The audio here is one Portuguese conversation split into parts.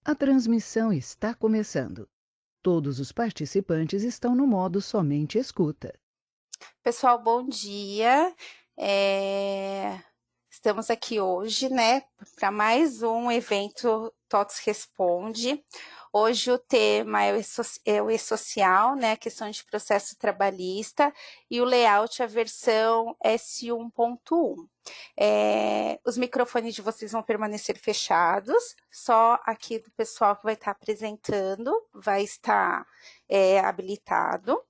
A transmissão está começando. Todos os participantes estão no modo somente escuta. Pessoal, bom dia. Estamos aqui hoje, né, para mais um evento TOTS Responde. Hoje o tema é o e-social, né, a questão de processo trabalhista, e o layout, a versão S1.1. Os microfones de vocês vão permanecer fechados, só aqui do pessoal que vai estar apresentando vai estar habilitado.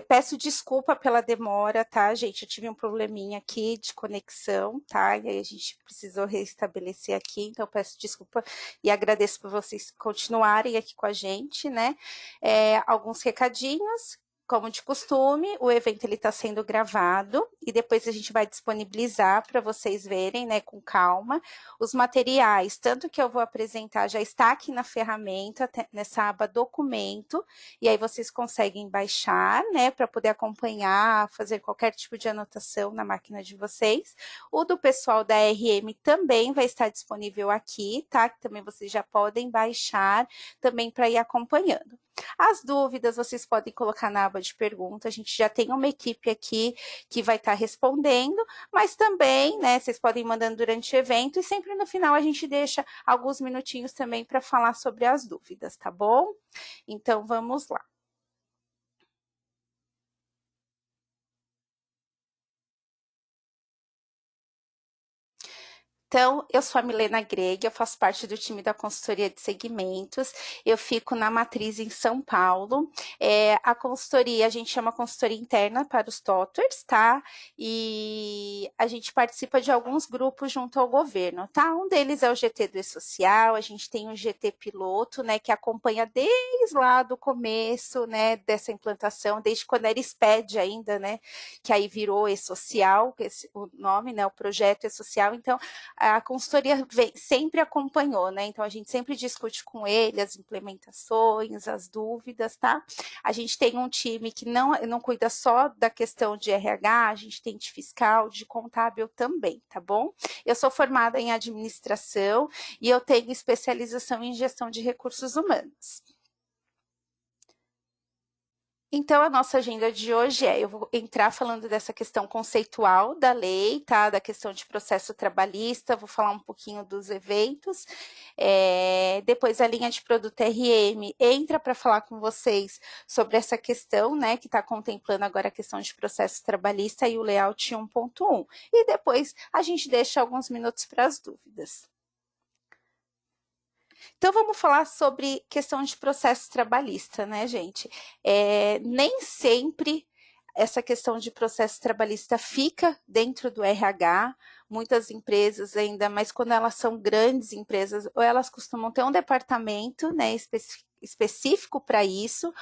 Peço desculpa pela demora, tá, gente? Eu tive um probleminha aqui de conexão, tá? E aí a gente precisou restabelecer aqui, então peço desculpa e agradeço por vocês continuarem aqui com a gente, né? Alguns recadinhos. Como de costume, o evento está sendo gravado e depois a gente vai disponibilizar para vocês verem, né, com calma, os materiais, tanto que eu vou apresentar já está aqui na ferramenta, nessa aba documento, e aí vocês conseguem baixar, né, para poder acompanhar, fazer qualquer tipo de anotação na máquina de vocês. O do pessoal da RM também vai estar disponível aqui, tá? Que também vocês já podem baixar também para ir acompanhando. As dúvidas vocês podem colocar na aba de pergunta, a gente já tem uma equipe aqui que vai estar respondendo, mas também, né, vocês podem ir mandando durante o evento e sempre no final a gente deixa alguns minutinhos também para falar sobre as dúvidas, tá bom? Então vamos lá. Então, eu sou a Milena Greg, eu faço parte do time da consultoria de segmentos, eu fico na matriz em São Paulo. A consultoria, a gente chama consultoria interna para os TOTWERS, tá? E a gente participa de alguns grupos junto ao governo, tá? Um deles é o GT do E-Social, a gente tem o GT Piloto, né, que acompanha desde lá do começo, né, dessa implantação, desde quando era SPED ainda, né, que aí virou E-Social, o nome, né, o projeto E-Social. Então, a consultoria sempre acompanhou, né? Então a gente sempre discute com ele as implementações, as dúvidas, tá? A gente tem um time que não cuida só da questão de RH, a gente tem de fiscal, de contábil também, tá bom? Eu sou formada em administração e eu tenho especialização em gestão de recursos humanos. Então, a nossa agenda de hoje eu vou entrar falando dessa questão conceitual da lei, tá? Da questão de processo trabalhista, vou falar um pouquinho dos eventos. Depois a linha de produto RM entra para falar com vocês sobre essa questão, né? Que está contemplando agora a questão de processo trabalhista e o layout 1.1. E depois a gente deixa alguns minutos para as dúvidas. Então, vamos falar sobre questão de processo trabalhista, né, gente? Nem sempre essa questão de processo trabalhista fica dentro do RH. Muitas empresas ainda, mas quando elas são grandes empresas, ou elas costumam ter um departamento, né, específico para isso,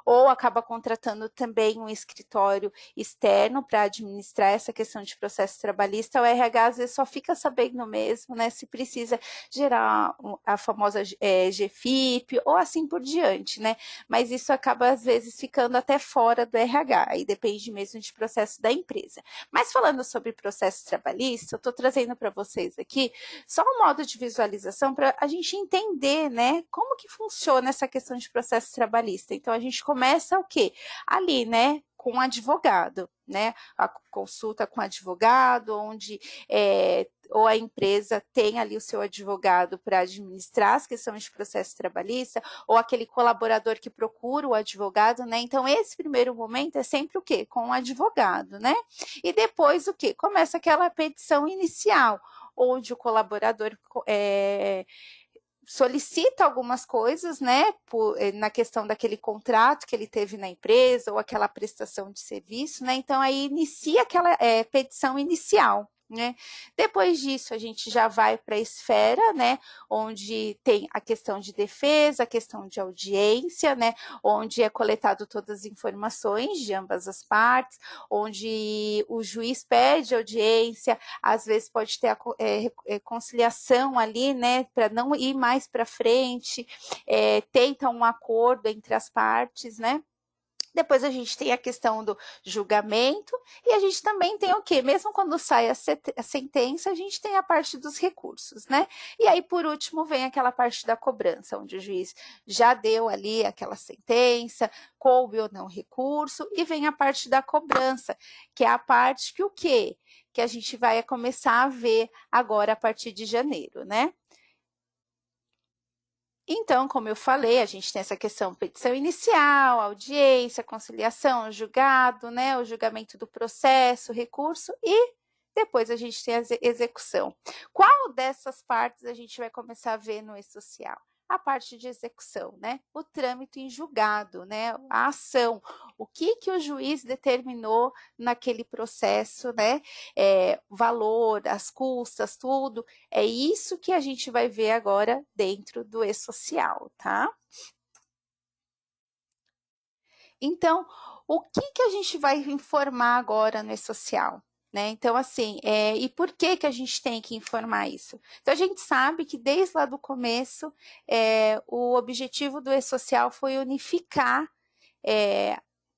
ou acaba contratando também um escritório externo para administrar essa questão de processo trabalhista. O RH às vezes só fica sabendo mesmo, né, se precisa gerar a famosa GFIP ou assim por diante, né? Mas isso acaba às vezes ficando até fora do RH e depende mesmo de processo da empresa. Mas falando sobre processo trabalhista, eu estou trazendo para vocês aqui só um modo de visualização para a gente entender, né, como que funciona essa questão de processo trabalhista. Então a gente começa o quê? Ali, né, com um advogado, né? A consulta com advogado, onde ou a empresa tem ali o seu advogado para administrar as questões de processo trabalhista, ou aquele colaborador que procura o advogado, né? Então, esse primeiro momento é sempre o quê? Com o advogado, né? E depois o quê? Começa aquela petição inicial, onde o colaborador solicita algumas coisas, né, na questão daquele contrato que ele teve na empresa ou aquela prestação de serviço, né, então aí inicia aquela petição inicial. Né? Depois disso, a gente já vai para a esfera, né, onde tem a questão de defesa, a questão de audiência, né, onde é coletado todas as informações de ambas as partes, onde o juiz pede audiência, às vezes pode ter a conciliação ali, né, para não ir mais para frente, tenta um acordo entre as partes, né? Depois a gente tem a questão do julgamento e a gente também tem o quê? Mesmo quando sai a sentença, a gente tem a parte dos recursos, né? E aí, por último, vem aquela parte da cobrança, onde o juiz já deu ali aquela sentença, coube ou não recurso, e vem a parte da cobrança, que é a parte que o quê? Que a gente vai começar a ver agora a partir de janeiro, né? Então, como eu falei, a gente tem essa questão petição inicial, audiência, conciliação, julgado, né, o julgamento do processo, recurso e depois a gente tem a execução. Qual dessas partes a gente vai começar a ver no e-social? A parte de execução, né? O trâmite em julgado, né? A ação, o que o juiz determinou naquele processo, né? Valor, as custas, tudo. É isso que a gente vai ver agora dentro do e-social, tá? Então, o que a gente vai informar agora no e-social? Né? Então, assim, e por que a gente tem que informar isso? Então, a gente sabe que desde lá do começo, o objetivo do e-social foi unificar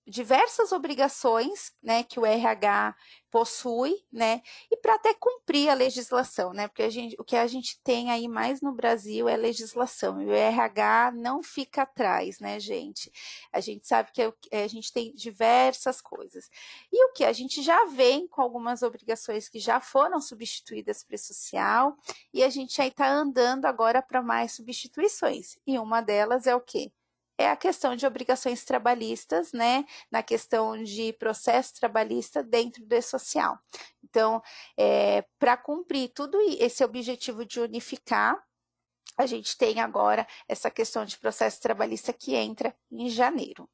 diversas obrigações, né, que o RH possui, né, e para até cumprir a legislação, né, porque o que a gente tem aí mais no Brasil é legislação, e o RH não fica atrás, né, gente? A gente sabe que a gente tem diversas coisas. E o que a gente já vem com algumas obrigações que já foram substituídas para o social, e a gente aí está andando agora para mais substituições. E uma delas é o quê? É a questão de obrigações trabalhistas, né, na questão de processo trabalhista dentro do e-social. Então, para cumprir tudo esse objetivo de unificar, a gente tem agora essa questão de processo trabalhista que entra em janeiro.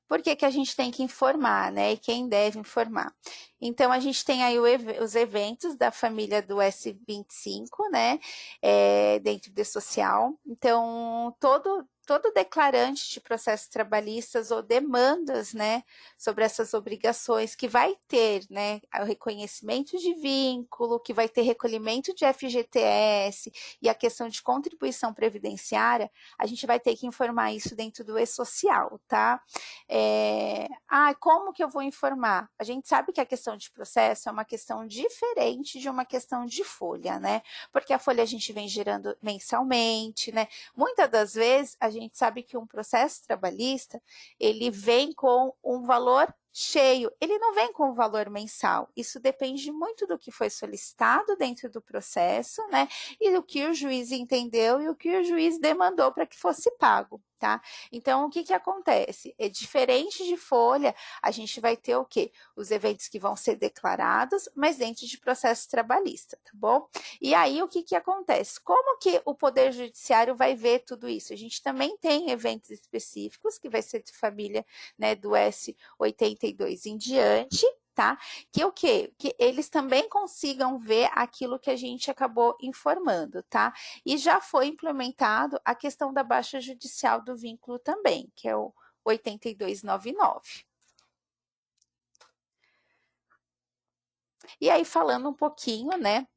Por que a gente tem que informar, né? E quem deve informar? Então, a gente tem aí os eventos da família do S25, né? Dentro do social. Então, todo declarante de processos trabalhistas ou demandas, né, sobre essas obrigações, que vai ter, né, o reconhecimento de vínculo, que vai ter recolhimento de FGTS e a questão de contribuição previdenciária, a gente vai ter que informar isso dentro do e-social, tá? Como que eu vou informar? A gente sabe que a questão de processo é uma questão diferente de uma questão de folha, né? Porque a folha a gente vem gerando mensalmente, né? Muitas das vezes a gente sabe que um processo trabalhista, ele vem com um valor cheio, ele não vem com o valor mensal. Isso depende muito do que foi solicitado dentro do processo, né? E do que o juiz entendeu e o que o juiz demandou para que fosse pago. Tá? Então, o que acontece? É diferente de folha, a gente vai ter o quê? Os eventos que vão ser declarados, mas dentro de processo trabalhista, tá bom? E aí, o que acontece? Como que o Poder Judiciário vai ver tudo isso? A gente também tem eventos específicos, que vai ser de família, né, do S82 em diante, tá? Que o quê? Que eles também consigam ver aquilo que a gente acabou informando, tá? E já foi implementado a questão da baixa judicial do vínculo também, que é o 8299. E aí, falando um pouquinho, né,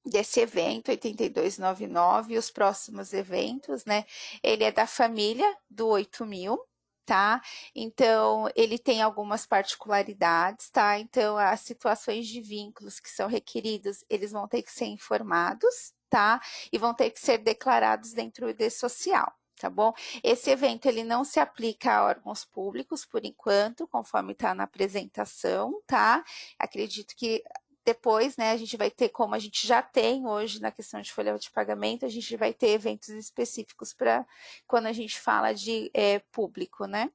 desse evento 8299 e os próximos eventos, né? Ele é da família do 8000, tá? Então, ele tem algumas particularidades, tá? Então, as situações de vínculos que são requeridos, eles vão ter que ser informados, tá? E vão ter que ser declarados dentro do social. Tá bom? Esse evento ele não se aplica a órgãos públicos por enquanto, conforme está na apresentação, tá? Acredito que depois, né, a gente vai ter, como a gente já tem hoje na questão de folha de pagamento, a gente vai ter eventos específicos para quando a gente fala de público, né?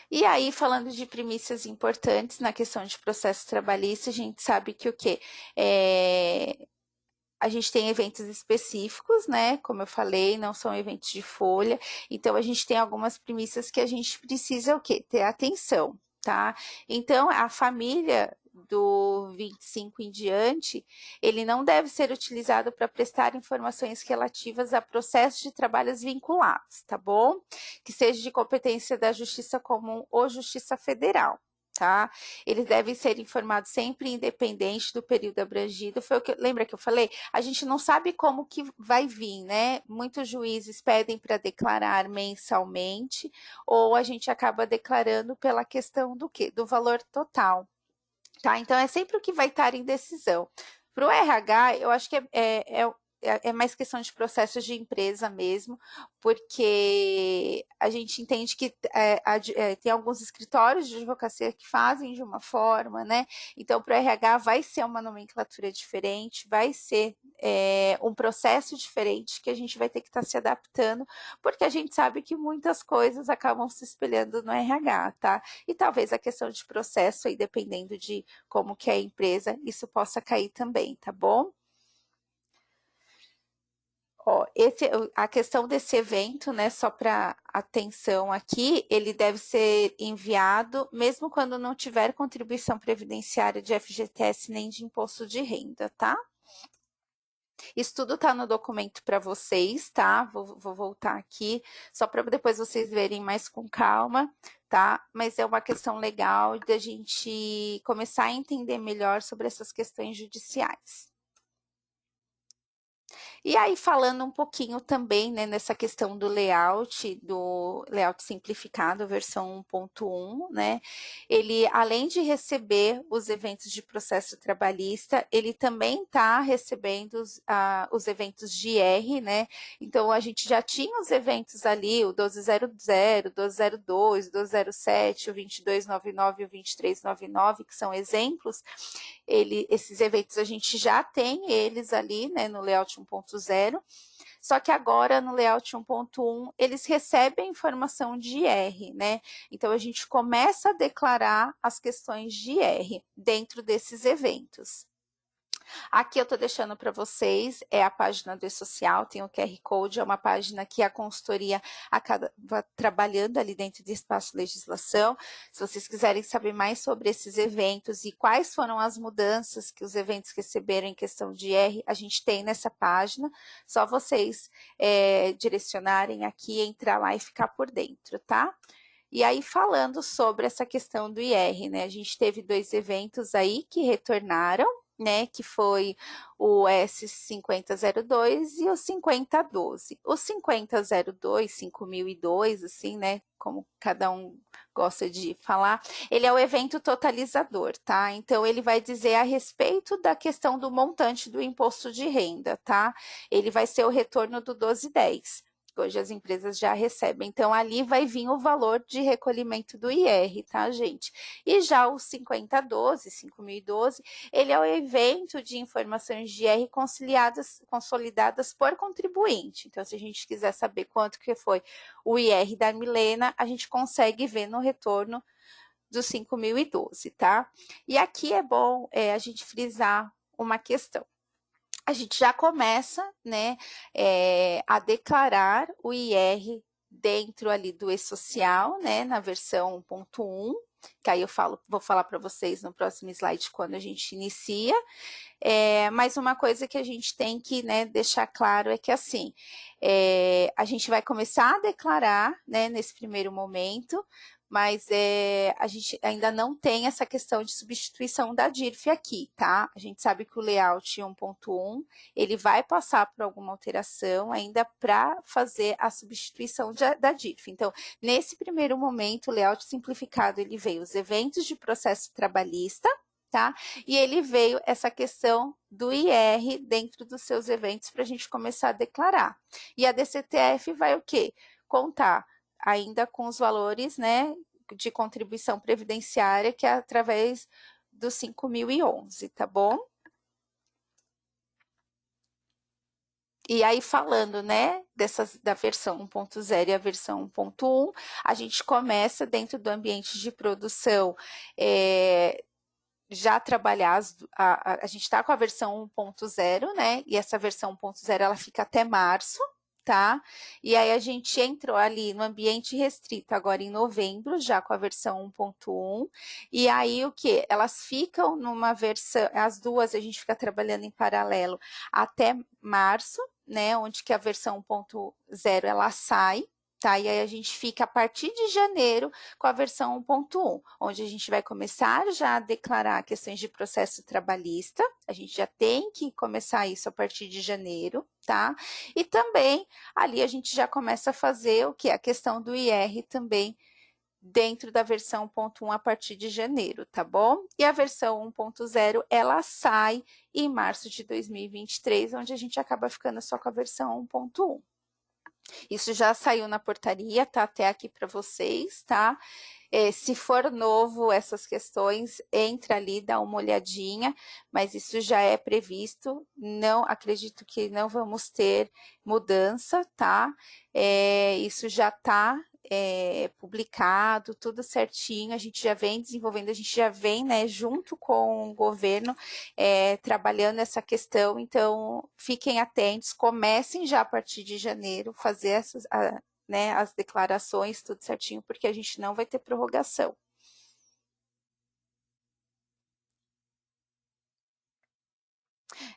E aí, falando de primícias importantes na questão de processo trabalhista, a gente sabe que o quê? A gente tem eventos específicos, né? Como eu falei, não são eventos de folha. Então, a gente tem algumas premissas que a gente precisa o quê? Ter atenção, tá? Então, a família do 25 em diante, ele não deve ser utilizado para prestar informações relativas a processos de trabalhos vinculados, tá bom? Que seja de competência da Justiça Comum ou Justiça Federal. tá? Eles devem ser informados sempre independente do período abrangido. Lembra que eu falei? A gente não sabe como que vai vir, né? Muitos juízes pedem para declarar mensalmente, ou a gente acaba declarando pela questão do quê? Do valor total, tá? Então é sempre o que vai estar em decisão. Para o RH, eu acho que é mais questão de processos de empresa mesmo, porque a gente entende que tem alguns escritórios de advocacia que fazem de uma forma, né? Então, para o RH vai ser uma nomenclatura diferente, vai ser um processo diferente que a gente vai ter que estar se adaptando, porque a gente sabe que muitas coisas acabam se espelhando no RH, tá? E talvez a questão de processo aí, dependendo de como que é a empresa, isso possa cair também, tá bom? Ó, a questão desse evento, né, só para atenção aqui, ele deve ser enviado mesmo quando não tiver contribuição previdenciária de FGTS nem de imposto de renda, tá? Isso tudo tá no documento para vocês, tá? Vou voltar aqui, só para depois vocês verem mais com calma, tá? Mas é uma questão legal da gente começar a entender melhor sobre essas questões judiciais. E aí, falando um pouquinho também, né, nessa questão do layout simplificado, versão 1.1, né, ele, além de receber os eventos de processo trabalhista, ele também está recebendo os eventos de IR, né, então a gente já tinha os eventos ali, o 1200, 1202, 1207, o 2299 e o 2399, que são exemplos. Esses eventos a gente já tem eles ali, né, no layout 1.0, só que agora no layout 1.1 eles recebem informação de IR, né? Então a gente começa a declarar as questões de IR dentro desses eventos. Aqui eu estou deixando para vocês, é a página do E-Social, tem o QR Code, é uma página que a consultoria acaba trabalhando ali dentro do Espaço Legislação. Se vocês quiserem saber mais sobre esses eventos e quais foram as mudanças que os eventos receberam em questão de IR, a gente tem nessa página, só vocês direcionarem aqui, entrar lá e ficar por dentro, tá? E aí, falando sobre essa questão do IR, né? A gente teve 2 eventos aí que retornaram, né? Que foi o S5002 e o 5012. O 5002, 5002, assim, né? Como cada um gosta de falar, ele é o evento totalizador, tá? Então, ele vai dizer a respeito da questão do montante do imposto de renda, tá? Ele vai ser o retorno do 1210. Hoje as empresas já recebem. Então, ali vai vir o valor de recolhimento do IR, tá, gente? E já o 5012, 5012, ele é o evento de informações de IR consolidadas por contribuinte. Então, se a gente quiser saber quanto que foi o IR da Milena, a gente consegue ver no retorno do 5012, tá? E aqui é bom a gente frisar uma questão. A gente já começa, né, a declarar o IR dentro ali do E-Social, né, na versão 1.1, que aí vou falar para vocês no próximo slide quando a gente inicia. Mas uma coisa que a gente tem que, né, deixar claro é que assim, a gente vai começar a declarar, né, nesse primeiro momento, mas a gente ainda não tem essa questão de substituição da DIRF aqui, tá? A gente sabe que o layout 1.1, ele vai passar por alguma alteração ainda para fazer a substituição da DIRF. Então, nesse primeiro momento, o layout simplificado, ele veio os eventos de processo trabalhista, tá? E ele veio essa questão do IR dentro dos seus eventos para a gente começar a declarar. E a DCTF vai o quê? Contar ainda com os valores, né, de contribuição previdenciária, que é através do 5011, tá bom? E aí, falando, né, da versão 1.0 e a versão 1.1, a gente começa dentro do ambiente de produção já trabalhar, a gente está com a versão 1.0, né, e essa versão 1.0 ela fica até março, tá? E aí a gente entrou ali no ambiente restrito agora em novembro, já com a versão 1.1, e aí o que? Elas ficam numa versão, as duas a gente fica trabalhando em paralelo até março, né, onde que a versão 1.0 ela sai, tá? E aí a gente fica a partir de janeiro com a versão 1.1, onde a gente vai começar já a declarar questões de processo trabalhista, a gente já tem que começar isso a partir de janeiro, tá? E também ali a gente já começa a fazer o que? A questão do IR também dentro da versão 1.1 a partir de janeiro, tá bom? E a versão 1.0 ela sai em março de 2023, onde a gente acaba ficando só com a versão 1.1. Isso já saiu na portaria, tá até aqui para vocês, tá? Se for novo essas questões, entra ali, dá uma olhadinha, mas isso já é previsto, não acredito que não vamos ter mudança, tá? Isso já está publicado, tudo certinho, a gente já vem desenvolvendo, a gente já vem, né, junto com o governo, trabalhando essa questão, então fiquem atentos, comecem já a partir de janeiro, fazer essas, né, as declarações, tudo certinho, porque a gente não vai ter prorrogação.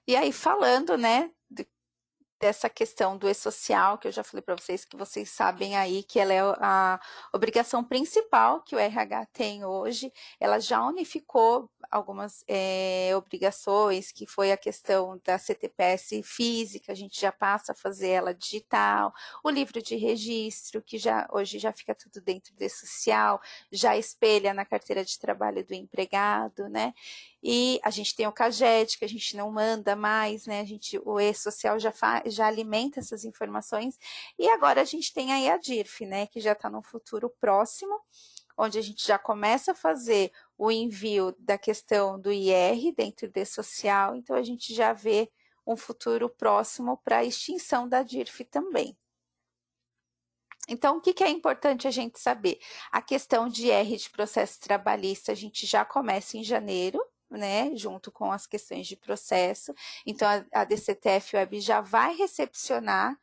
E aí, falando, né, dessa questão do e-social, que eu já falei para vocês, que vocês sabem aí que ela é a obrigação principal que o RH tem hoje, ela já unificou algumas obrigações, que foi a questão da CTPS física, a gente já passa a fazer ela digital, o livro de registro, que hoje já fica tudo dentro do e-social, já espelha na carteira de trabalho do empregado, né? E a gente tem o CAGED, que a gente não manda mais, né? O e-social já alimenta essas informações. E agora a gente tem aí a DIRF, né? Que já está no futuro próximo, onde a gente já começa a fazer o envio da questão do IR dentro do e-social. Então a gente já vê um futuro próximo para a extinção da DIRF também. Então, o que é importante a gente saber? A questão de IR de processo trabalhista, a gente já começa em janeiro, né, junto com as questões de processo. Então, a DCTF Web já vai recepcionar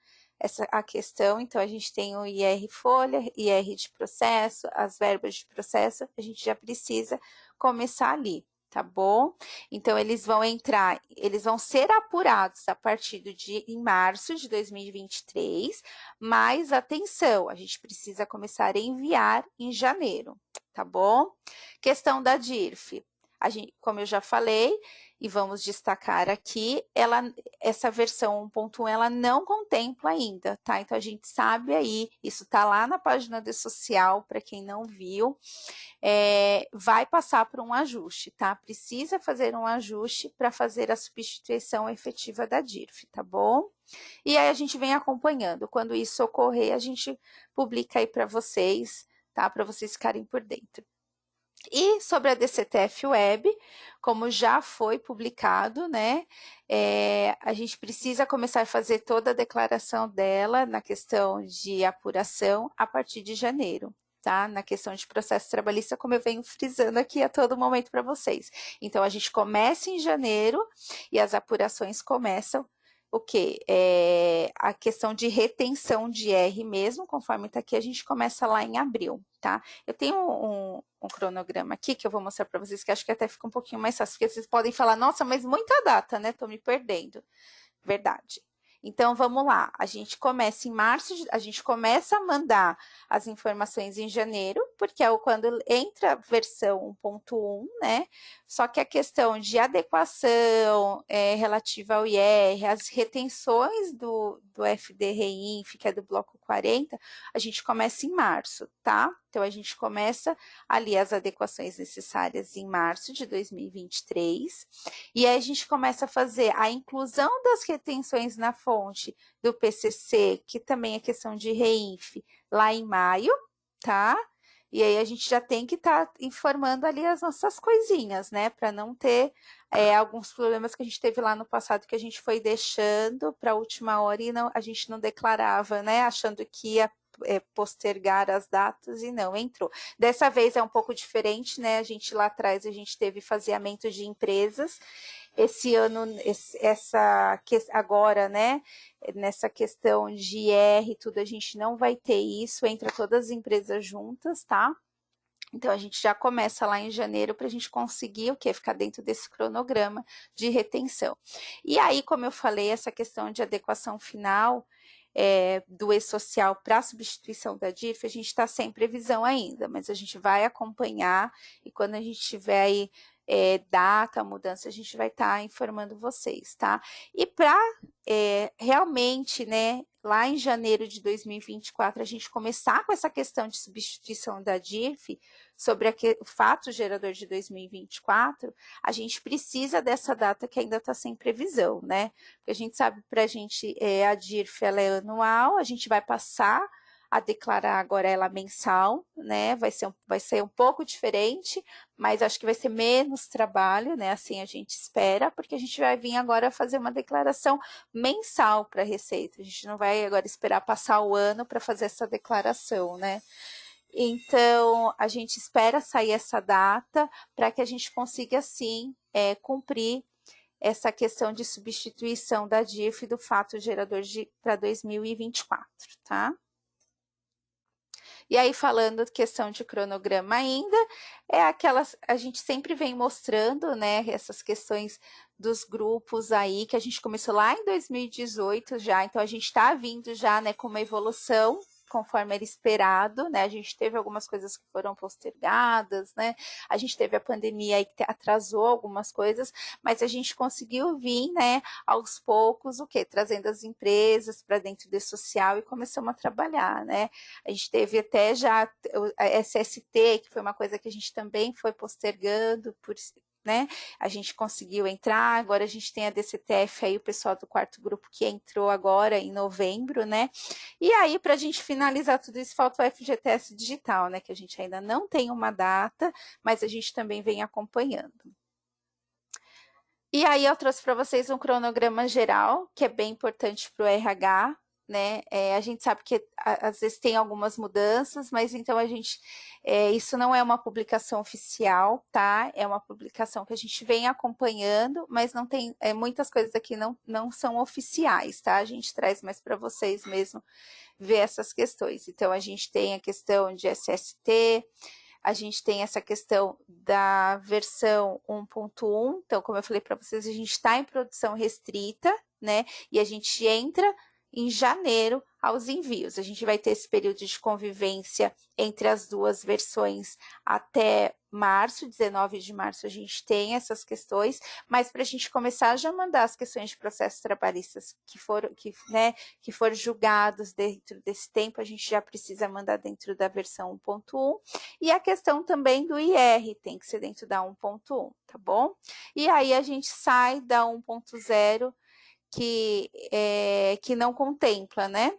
a questão. Então, a gente tem o IR folha, IR de processo, as verbas de processo, a gente já precisa começar ali, tá bom? Então, eles vão ser apurados a partir em março de 2023, mas atenção, a gente precisa começar a enviar em janeiro, tá bom? Questão da DIRF. Como eu já falei, e vamos destacar aqui, essa versão 1.1 ela não contempla ainda, tá? Então a gente sabe aí, isso tá lá na página do social, para quem não viu, vai passar por um ajuste, tá? Precisa fazer um ajuste para fazer a substituição efetiva da DIRF, tá bom? E aí a gente vem acompanhando. Quando isso ocorrer, a gente publica aí para vocês, tá? Para vocês ficarem por dentro. E sobre a DCTF Web, como já foi publicado, né, a gente precisa começar a fazer toda a declaração dela na questão de apuração a partir de janeiro, tá? Na questão de processo trabalhista, como eu venho frisando aqui a todo momento para vocês. Então, a gente começa em janeiro e as apurações começam o quê? A questão de retenção de R mesmo, conforme está aqui, a gente começa lá em abril, tá? Eu tenho um cronograma aqui que eu vou mostrar para vocês, que acho que até fica um pouquinho mais fácil, porque vocês podem falar, nossa, mas muita data, né? Tô me perdendo. Verdade. Então, vamos lá. A gente começa em março, a gente começa a mandar as informações em janeiro, porque é quando entra a versão 1.1, né? Só que a questão de adequação relativa ao IR, as retenções do FDRINF, que é do bloco 40, a gente começa em março, tá? Então, a gente começa ali as adequações necessárias em março de 2023, e aí a gente começa a fazer a inclusão das retenções na fonte do PCC, que também é questão de REINF, lá em maio, tá? E aí a gente já tem que estar informando ali as nossas coisinhas, né? Para não ter alguns problemas que a gente teve lá no passado, que a gente foi deixando para a última hora e a gente não declarava, né? Achando que ia postergar as datas e não entrou. Dessa vez é um pouco diferente, né? Lá atrás a gente teve faseamento de empresas. Esse ano, agora, né? Nessa questão de IR, tudo, a gente não vai ter isso, entra todas as empresas juntas, tá? Então, a gente já começa lá em janeiro para a gente conseguir o quê? Ficar dentro desse cronograma de retenção. E aí, como eu falei, essa questão de adequação final, do E-Social para a substituição da DIRF, a gente está sem previsão ainda, mas a gente vai acompanhar e quando a gente tiver aí data, mudança, a gente vai estar informando vocês, tá? E para realmente, né, lá em janeiro de 2024, a gente começar com essa questão de substituição da DIRF, sobre o fato gerador de 2024, a gente precisa dessa data que ainda está sem previsão, né? Porque a gente sabe, para a gente, a DIRF ela é anual, a gente vai passar a declarar agora ela mensal, né? Vai ser um pouco diferente, mas acho que vai ser menos trabalho, né? Assim a gente espera, porque a gente vai vir agora fazer uma declaração mensal para a Receita. A gente não vai agora esperar passar o ano para fazer essa declaração, né? Então, a gente espera sair essa data para que a gente consiga, sim, cumprir essa questão de substituição da DIRF do fato gerador para 2024, tá? E aí, falando questão de cronograma ainda, a gente sempre vem mostrando, né, essas questões dos grupos aí, que a gente começou lá em 2018 já, então a gente está vindo já, né, com uma evolução, conforme era esperado, né, a gente teve algumas coisas que foram postergadas, né, a gente teve a pandemia aí que atrasou algumas coisas, mas a gente conseguiu vir, né, aos poucos, trazendo as empresas para dentro do social e começamos a trabalhar, né, a gente teve até já a SST, que foi uma coisa que a gente também foi postergando, né? A gente conseguiu entrar, agora a gente tem a DCTF aí, o pessoal do quarto grupo que entrou agora em novembro, né? E aí, para a gente finalizar tudo isso, falta o FGTS digital, né? Que a gente ainda não tem uma data, mas a gente também vem acompanhando. E aí eu trouxe para vocês um cronograma geral, que é bem importante para o RH, né? A gente sabe que às vezes tem algumas mudanças, mas então isso não é uma publicação oficial, tá? É uma publicação que a gente vem acompanhando, mas não tem muitas coisas aqui não são oficiais, tá? A gente traz mais para vocês mesmo ver essas questões. Então a gente tem a questão de SST, a gente tem essa questão da versão 1.1, então, como eu falei para vocês, a gente está em produção restrita, né? E a gente entra em janeiro aos envios. A gente vai ter esse período de convivência entre as duas versões até março, 19 de março a gente tem essas questões, mas para a gente começar a já mandar as questões de processos trabalhistas que foram julgados dentro desse tempo, a gente já precisa mandar dentro da versão 1.1, e a questão também do IR tem que ser dentro da 1.1, tá bom? E aí a gente sai da 1.0 que não contempla, né?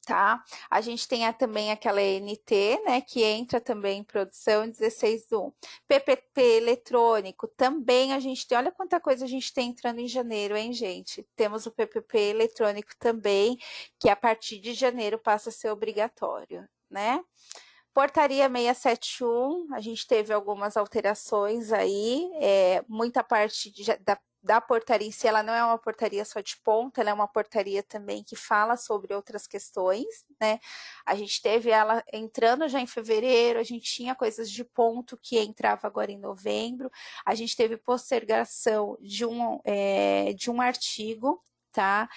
Tá? A gente tem também aquela NT, né, que entra também em produção 16 do 1. PPP eletrônico, também a gente tem, olha quanta coisa a gente tem entrando em janeiro, hein, gente? Temos o PPP eletrônico também, que a partir de janeiro passa a ser obrigatório, né? Portaria 671, a gente teve algumas alterações aí, muita parte da portaria em si, ela não é uma portaria só de ponto, ela é uma portaria também que fala sobre outras questões, né? A gente teve ela entrando já em fevereiro, a gente tinha coisas de ponto que entrava agora em novembro, a gente teve postergação de um artigo, tá?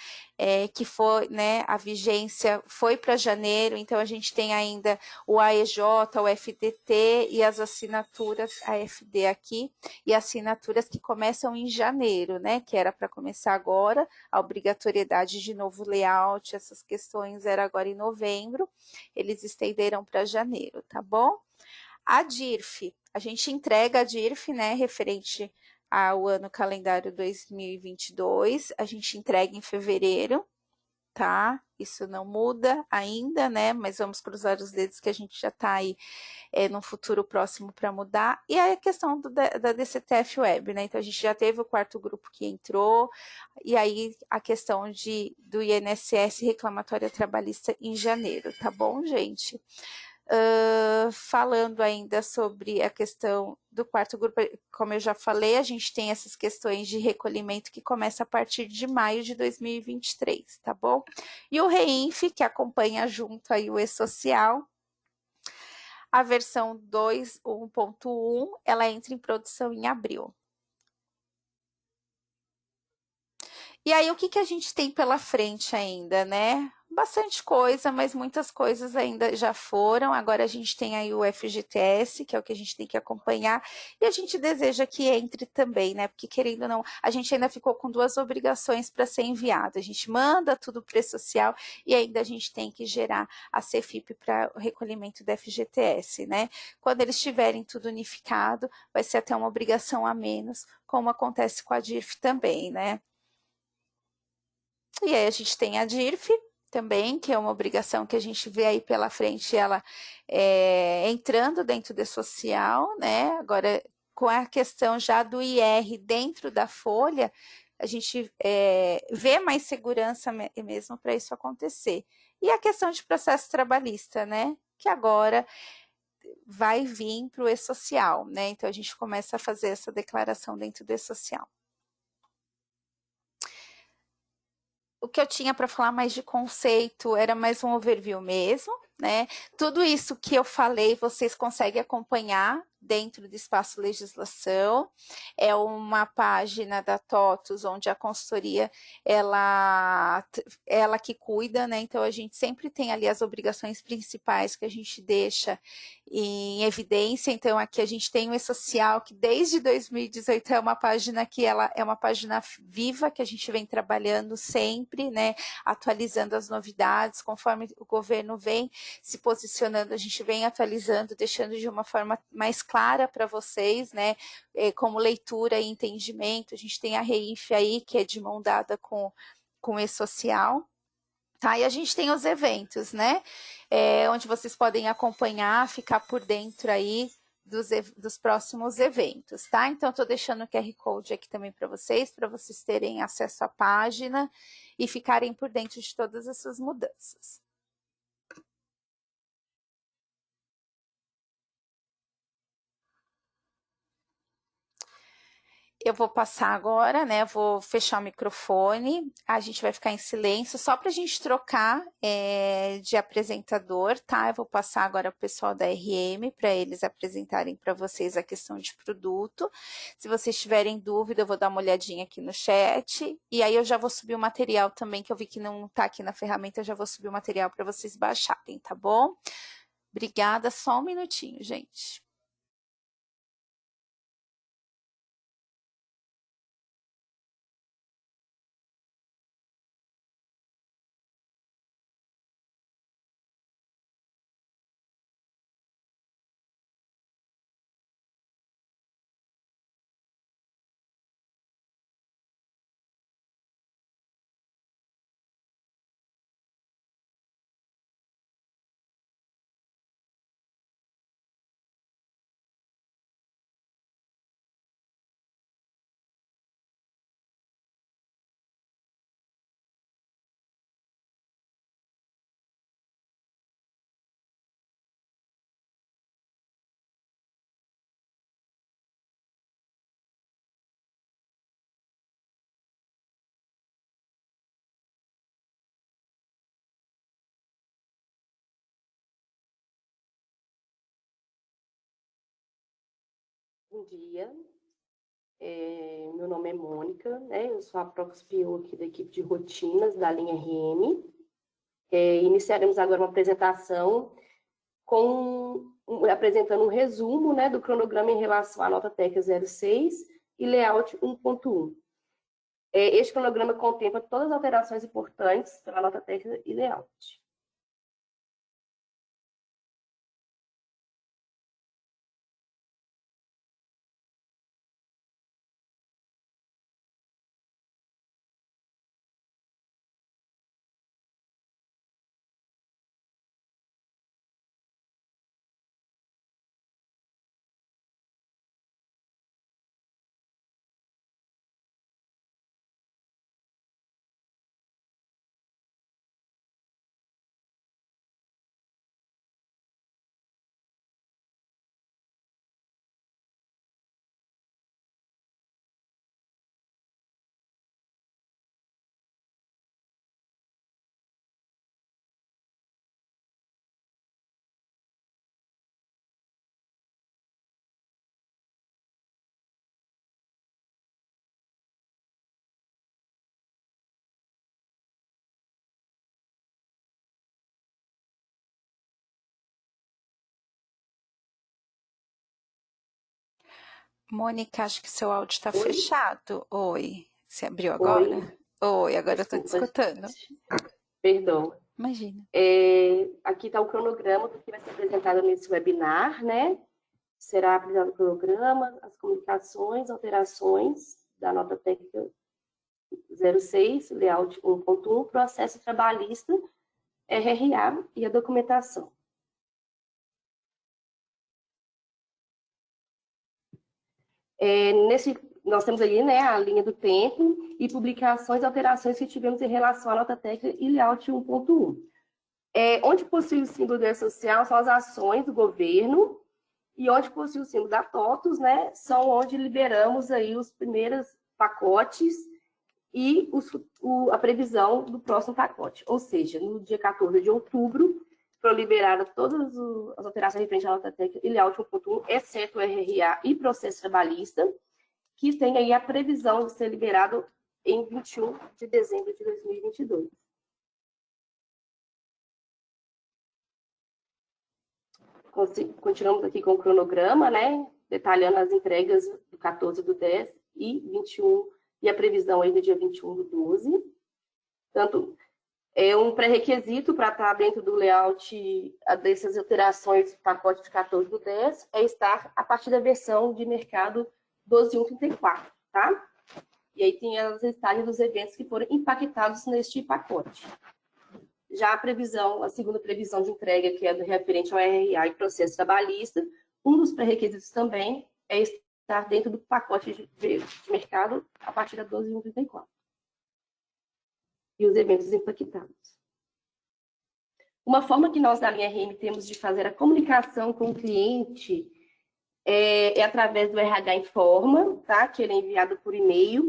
Que foi, né, a vigência foi para janeiro, então a gente tem ainda o AEJ, o FDT e as assinaturas, a FD aqui, e assinaturas que começam em janeiro, né, que era para começar agora, a obrigatoriedade de novo layout, essas questões era agora em novembro, eles estenderam para janeiro, tá bom? A DIRF, a gente entrega a DIRF, né, referente ao ano calendário 2022, a gente entrega em fevereiro, tá? Isso não muda ainda, né? Mas vamos cruzar os dedos que a gente já está aí no futuro próximo para mudar. E aí a questão da DCTF Web, né? Então a gente já teve o quarto grupo que entrou, e aí a questão do INSS reclamatória trabalhista em janeiro, tá bom, gente? Falando ainda sobre a questão do quarto grupo, como eu já falei, a gente tem essas questões de recolhimento que começa a partir de maio de 2023, tá bom? E o REINF, que acompanha junto aí o E-Social, a versão 2.1.1, ela entra em produção em abril. E aí, o que a gente tem pela frente ainda, né? bastante coisa, mas muitas coisas ainda já foram. Agora a gente tem aí o FGTS, que é o que a gente tem que acompanhar, e a gente deseja que entre também, né? Porque querendo ou não, a gente ainda ficou com duas obrigações para ser enviado. A gente manda tudo para o social e ainda a gente tem que gerar a CFIP para o recolhimento do FGTS, né? Quando eles tiverem tudo unificado, vai ser até uma obrigação a menos, como acontece com a DIRF também, né? E aí a gente tem a DIRF também, que é uma obrigação que a gente vê aí pela frente, ela entrando dentro do social, né? Agora, com a questão já do IR dentro da folha, a gente vê mais segurança mesmo para isso acontecer. E a questão de processo trabalhista, né? Que agora vai vir para o e-social, né? Então a gente começa a fazer essa declaração dentro do e-social. O que eu tinha para falar mais de conceito era mais um overview mesmo, né? Tudo isso que eu falei, vocês conseguem acompanhar dentro do Espaço Legislação. É uma página da TOTUS, onde a consultoria, ela que cuida, né? Então, a gente sempre tem ali as obrigações principais que a gente deixa em evidência. Então, aqui a gente tem o E-Social, que desde 2018 é uma página que ela é uma página viva, que a gente vem trabalhando sempre, né? Atualizando as novidades, conforme o governo vem se posicionando, a gente vem atualizando, deixando de uma forma mais clara para vocês, né? Como leitura e entendimento. A gente tem a REIF aí, que é de mão dada com o E-Social. Tá, e a gente tem os eventos, né? Onde vocês podem acompanhar, ficar por dentro aí dos próximos eventos, tá? Então, estou deixando o QR Code aqui também para vocês terem acesso à página e ficarem por dentro de todas essas mudanças. Eu vou passar agora, né? Vou fechar o microfone, a gente vai ficar em silêncio, só para a gente trocar de apresentador, tá? Eu vou passar agora para o pessoal da RM, para eles apresentarem para vocês a questão de produto. Se vocês tiverem dúvida, eu vou dar uma olhadinha aqui no chat, e aí eu já vou subir o material também, que eu vi que não está aqui na ferramenta, eu já vou subir o material para vocês baixarem, tá bom? Obrigada, só um minutinho, gente. Bom dia, meu nome é Mônica, né? Eu sou a Proxpio aqui da equipe de rotinas da linha RM. Iniciaremos agora uma apresentação apresentando um resumo, né, do cronograma em relação à nota técnica 06 e layout 1.1. Este cronograma contempla todas as alterações importantes para a nota técnica e layout. Mônica, acho que seu áudio está Oi? fechado. Oi. Você abriu agora? Oi, Oi, agora eu estou te desculpa, escutando. perdão. Imagina. Aqui está o cronograma do que vai ser apresentado nesse webinar, né? Será apresentado o cronograma, as comunicações, alterações da nota técnica 06, layout 1.1, processo trabalhista, RRA e a documentação. Nós temos aí, né, a linha do tempo e publicações e alterações que tivemos em relação à nota técnica e layout 1.1. Onde possui o símbolo do social são as ações do governo, e onde possui o símbolo da TOTUS, né, são onde liberamos aí os primeiros pacotes e a previsão do próximo pacote. Ou seja, no dia 14 de outubro, foram liberadas todas as alterações referentes à nota técnica e layout 1.1, exceto o RRA e processo trabalhista, que tem aí a previsão de ser liberado em 21 de dezembro de 2022. Continuamos aqui com o cronograma, né, detalhando as entregas do 14 do 10 e 21, e a previsão aí do dia 21 do 12. Portanto, um pré-requisito para estar dentro do layout dessas alterações do pacote de 14 do 10 é estar a partir da versão de mercado 12.134, tá? E aí tem as listagens dos eventos que foram impactados neste pacote. Já a segunda previsão de entrega, que é do referente ao RRA e processo trabalhista, um dos pré-requisitos também é estar dentro do pacote de mercado a partir da 12.134. E os eventos impactados. Uma forma que nós da linha RM temos de fazer a comunicação com o cliente é através do RH Informa, tá? Que ele é enviado por e-mail.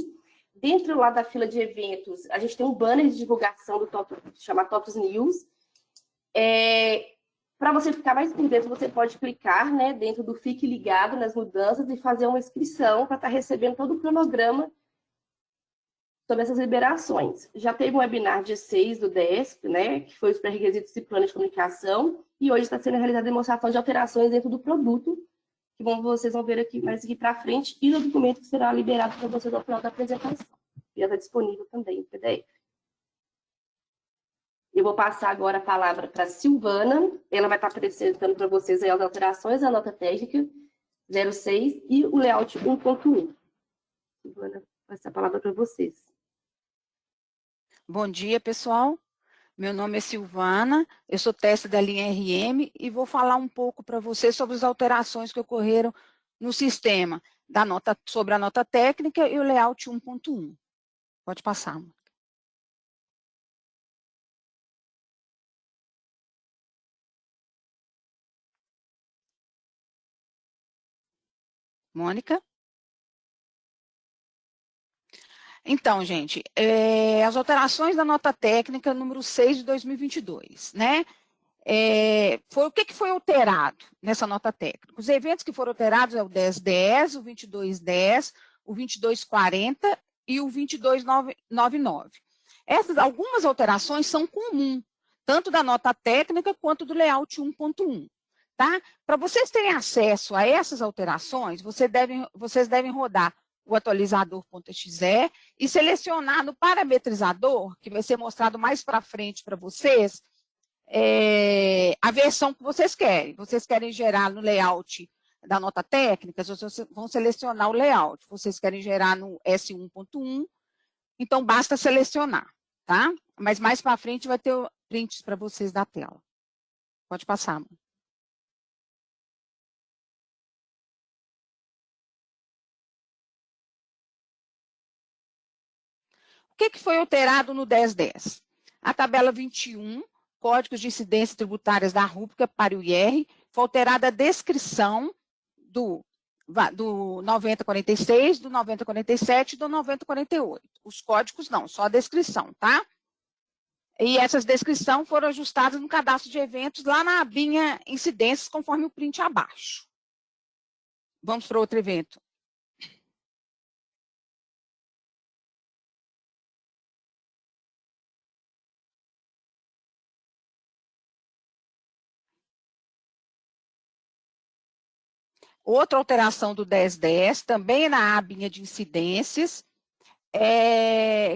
Dentro lá da fila de eventos, a gente tem um banner de divulgação do TOTUS, chama TOTUS News. Para você ficar mais por dentro, você pode clicar, né, dentro do Fique Ligado nas mudanças e fazer uma inscrição para estar recebendo todo o cronograma sobre essas liberações. Já teve um webinar dia 6 do DESP, né, que foi os pré-requisitos e plano de comunicação, e hoje está sendo realizada a demonstração de alterações dentro do produto, que vocês vão ver aqui mais aqui para frente, e o documento que será liberado para vocês ao final da apresentação. Já está disponível também em PDF. Eu vou passar agora a palavra para a Silvana, ela vai estar apresentando para vocês aí as alterações da nota técnica 06 e o layout 1.1. Silvana, vou passar a palavra para vocês. Bom dia, pessoal. Meu nome é Silvana, eu sou teste da linha RM e vou falar um pouco para vocês sobre as alterações que ocorreram no sistema sobre a nota técnica e o layout 1.1. Pode passar. Mônica? Então, gente, as alterações da nota técnica número 6 de 2022, né? O que foi alterado nessa nota técnica? Os eventos que foram alterados é o 1010, o 2210, o 2240 e o 2299. Algumas alterações são comuns, tanto da nota técnica quanto do layout 1.1. Tá? Para vocês terem acesso a essas alterações, vocês devem rodar o atualizador.exe e selecionar no parametrizador, que vai ser mostrado mais para frente para vocês, a versão que vocês querem. Vocês querem gerar no layout da nota técnica, vocês vão selecionar o layout. Vocês querem gerar no S1.1, então basta selecionar, tá? Mas mais para frente vai ter prints para vocês da tela. Pode passar, amor. O que foi alterado no 1010? A tabela 21, Códigos de Incidências Tributárias da Rúbrica para o IR, foi alterada a descrição do 9046, do 9047 e do 9048. Os códigos não, só a descrição, tá? E essas descrições foram ajustadas no cadastro de eventos lá na abinha incidências, conforme o print abaixo. Vamos para outro evento. Outra alteração do 1010, também na abinha de incidências,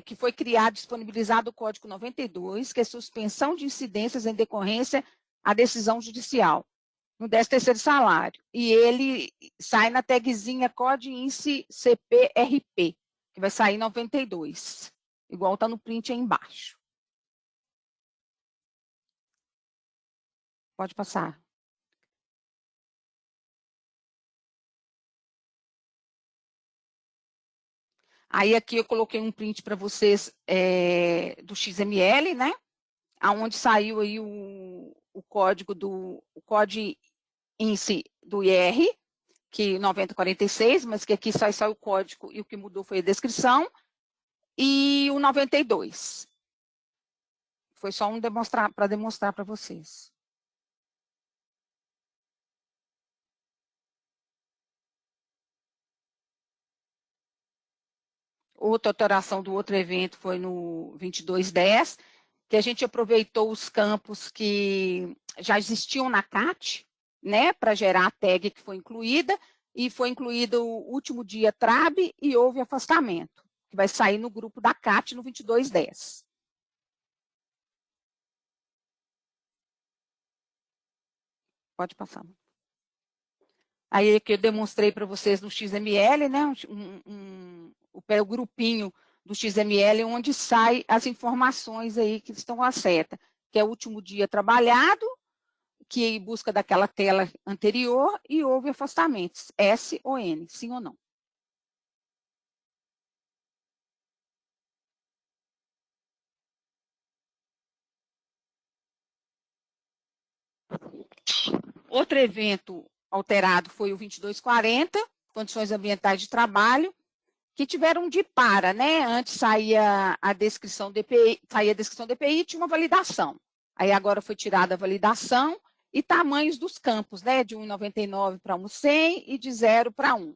que foi criado, disponibilizado o Código 92, que é suspensão de incidências em decorrência à decisão judicial, no 13º salário. E ele sai na tagzinha COD-INSE CPRP, que vai sair 92, igual está no print aí embaixo. Pode passar. Aí aqui eu coloquei um print para vocês do XML, né? Aonde saiu aí o código o COD-INSE do IR, que 9046, mas que aqui sai só o código e o que mudou foi a descrição, e o 92. Foi só para demonstrar para vocês. Outra alteração do outro evento foi no 2210, que a gente aproveitou os campos que já existiam na CAT, né, para gerar a tag que foi incluída, e foi incluído o último dia TRAB e houve afastamento, que vai sair no grupo da CAT no 2210. Pode passar. Aí aqui eu demonstrei para vocês no XML, né, o grupinho do XML, onde sai as informações aí que estão à seta, que é o último dia trabalhado, que busca daquela tela anterior, e houve afastamentos, S ou N, sim ou não. Outro evento alterado foi o 2240, condições ambientais de trabalho, que tiveram de para, né? Antes saía a descrição DPI, tinha uma validação. Aí agora foi tirada a validação e tamanhos dos campos, né? De 1,99 para 1,100 e de 0 para 1.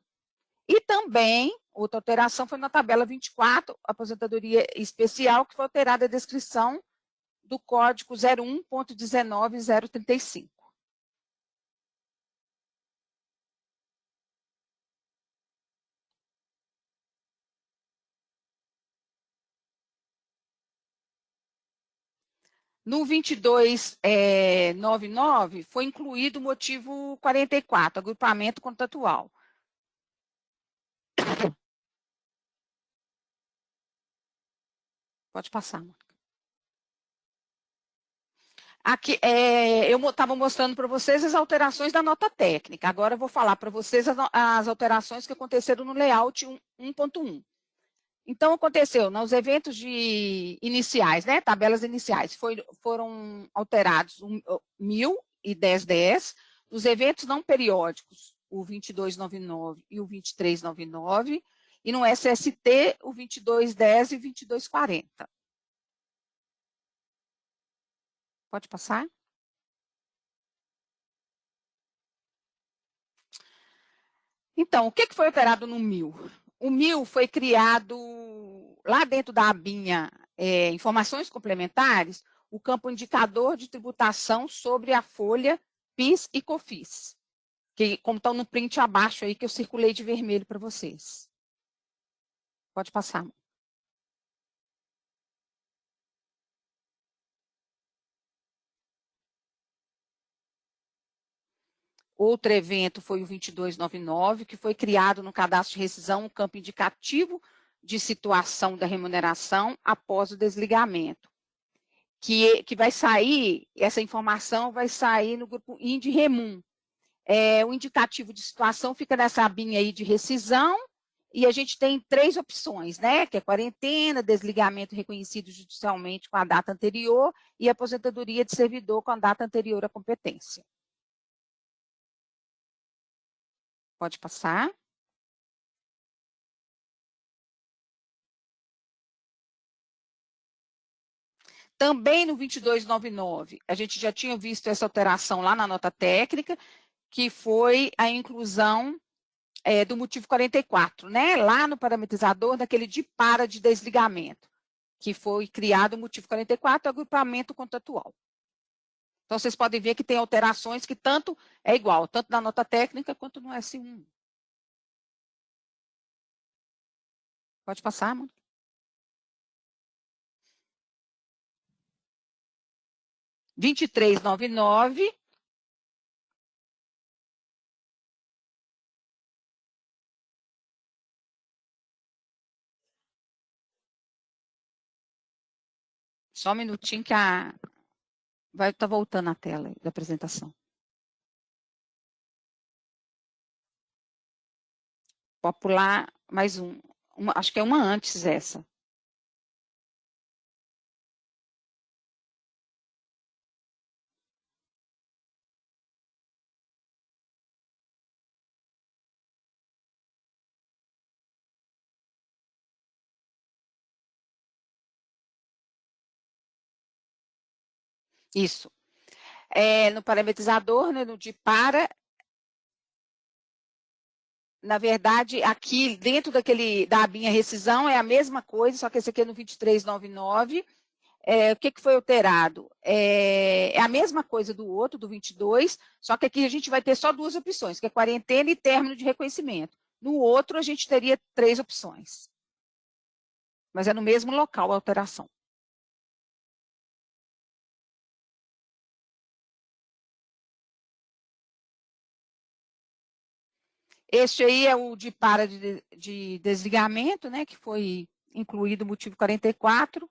E também, outra alteração foi na tabela 24, aposentadoria especial, que foi alterada a descrição do código 01.19035. No 2299, foi incluído o motivo 44, agrupamento contratual. Pode passar, Mônica. Aqui, eu estava mostrando para vocês as alterações da nota técnica. Agora eu vou falar para vocês as alterações que aconteceram no layout 1.1. Então, aconteceu nos eventos iniciais, né, tabelas iniciais, foram alterados 1000 e 1010, os eventos não periódicos, o 2299 e o 2399, e no SST, o 2210 e 2240. Pode passar? Então, o que foi alterado no 1000? O 1000 foi criado lá dentro da abinha informações complementares, o campo indicador de tributação sobre a folha PIS e COFINS, que como estão no print abaixo aí, que eu circulei de vermelho para vocês. Pode passar. Outro evento foi o 2299, que foi criado no cadastro de rescisão um campo indicativo de situação da remuneração após o desligamento, que vai sair, essa informação vai sair no grupo IND-REMUM. O indicativo de situação fica nessa abinha aí de rescisão, e a gente tem 3 opções, né, que é quarentena, desligamento reconhecido judicialmente com a data anterior e aposentadoria de servidor com a data anterior à competência. Pode passar. Também no 2299, a gente já tinha visto essa alteração lá na nota técnica, que foi a inclusão do motivo 44, né? Lá no parametrizador daquele de para de desligamento, que foi criado o motivo 44, agrupamento contratual. Então, vocês podem ver que tem alterações que tanto é igual, tanto na nota técnica quanto no S1. Pode passar, mano. R$ 23,99. Só um minutinho que vai estar voltando a tela da apresentação. Pode pular mais acho que é uma antes essa. Isso. No parametrizador, né, no de para, na verdade, aqui dentro da abinha rescisão é a mesma coisa, só que esse aqui é no 2399. O que foi alterado? É a mesma coisa do outro, do 22, só que aqui a gente vai ter só duas opções, que é quarentena e término de reconhecimento. No outro, a gente teria 3 opções. Mas é no mesmo local a alteração. Este aí é o de para de desligamento, né, que foi incluído o motivo 44,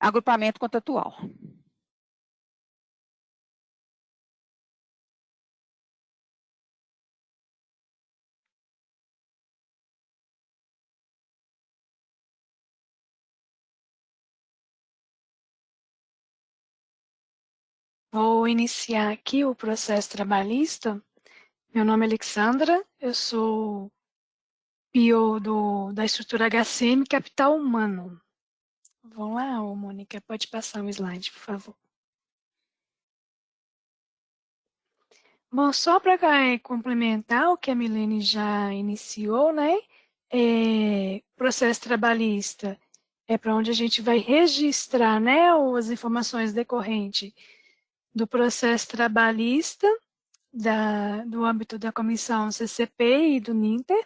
agrupamento contratual. Vou iniciar aqui o processo trabalhista. Meu nome é Alexandra, eu sou PO da estrutura HCM Capital Humano. Vamos lá, Mônica, pode passar um slide, por favor. Bom, só para complementar o que a Milene já iniciou, né? Processo trabalhista é para onde a gente vai registrar, né, as informações decorrentes do processo trabalhista, do âmbito da comissão CCP e do NINTER,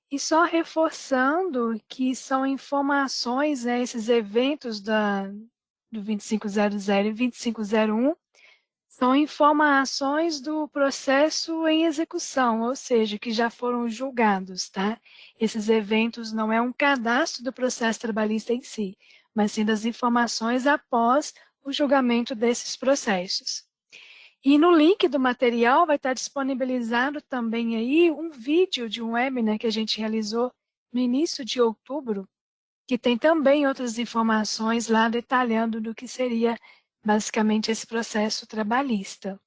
e só reforçando que são informações, né, esses eventos do 2500 e 2501, são informações do processo em execução, ou seja, que já foram julgados, tá? Esses eventos não é um cadastro do processo trabalhista em si, mas sim das informações após o julgamento desses processos. E no link do material vai estar disponibilizado também aí um vídeo de um webinar que a gente realizou no início de outubro, que tem também outras informações lá detalhando do que seria basicamente esse processo trabalhista.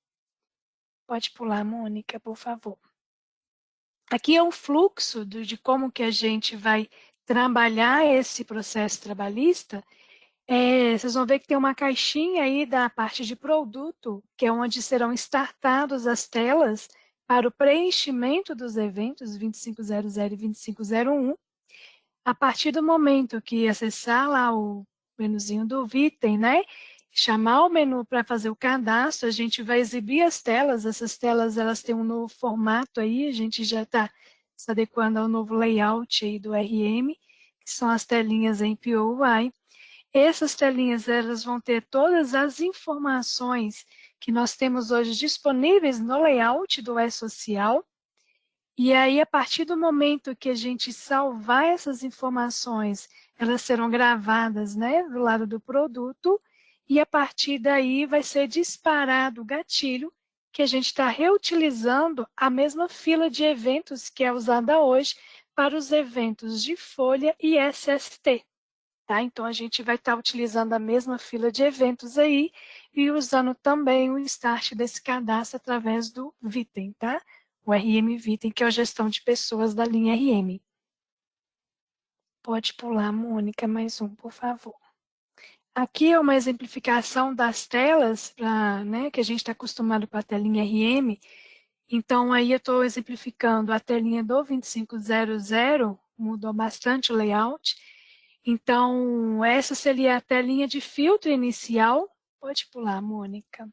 Pode pular, Mônica, por favor. Aqui é um fluxo de como que a gente vai trabalhar esse processo trabalhista. Vocês vão ver que tem uma caixinha aí da parte de produto, que é onde serão startadas as telas para o preenchimento dos eventos 2500 e 2501. A partir do momento que acessar lá o menuzinho do Vitem, né? Chamar o menu para fazer o cadastro, a gente vai exibir as telas. Essas telas, elas têm um novo formato aí, a gente já está se adequando ao novo layout aí do RM, que são as telinhas em POI. Essas telinhas, elas vão ter todas as informações que nós temos hoje disponíveis no layout do E-Social. E aí, a partir do momento que a gente salvar essas informações, elas serão gravadas, né, do lado do produto, e a partir daí vai ser disparado o gatilho, que a gente está reutilizando a mesma fila de eventos que é usada hoje para os eventos de folha e SST. Tá? Então, a gente vai estar utilizando a mesma fila de eventos aí e usando também o start desse cadastro através do Vitem, tá? O RM Vitem, que é a gestão de pessoas da linha RM. Pode pular, Mônica, mais um, por favor. Aqui é uma exemplificação das telas, né, que a gente está acostumado com a telinha RM. Então, aí eu estou exemplificando a telinha do 2500, mudou bastante o layout. Então, essa seria a telinha de filtro inicial. Pode pular, Mônica.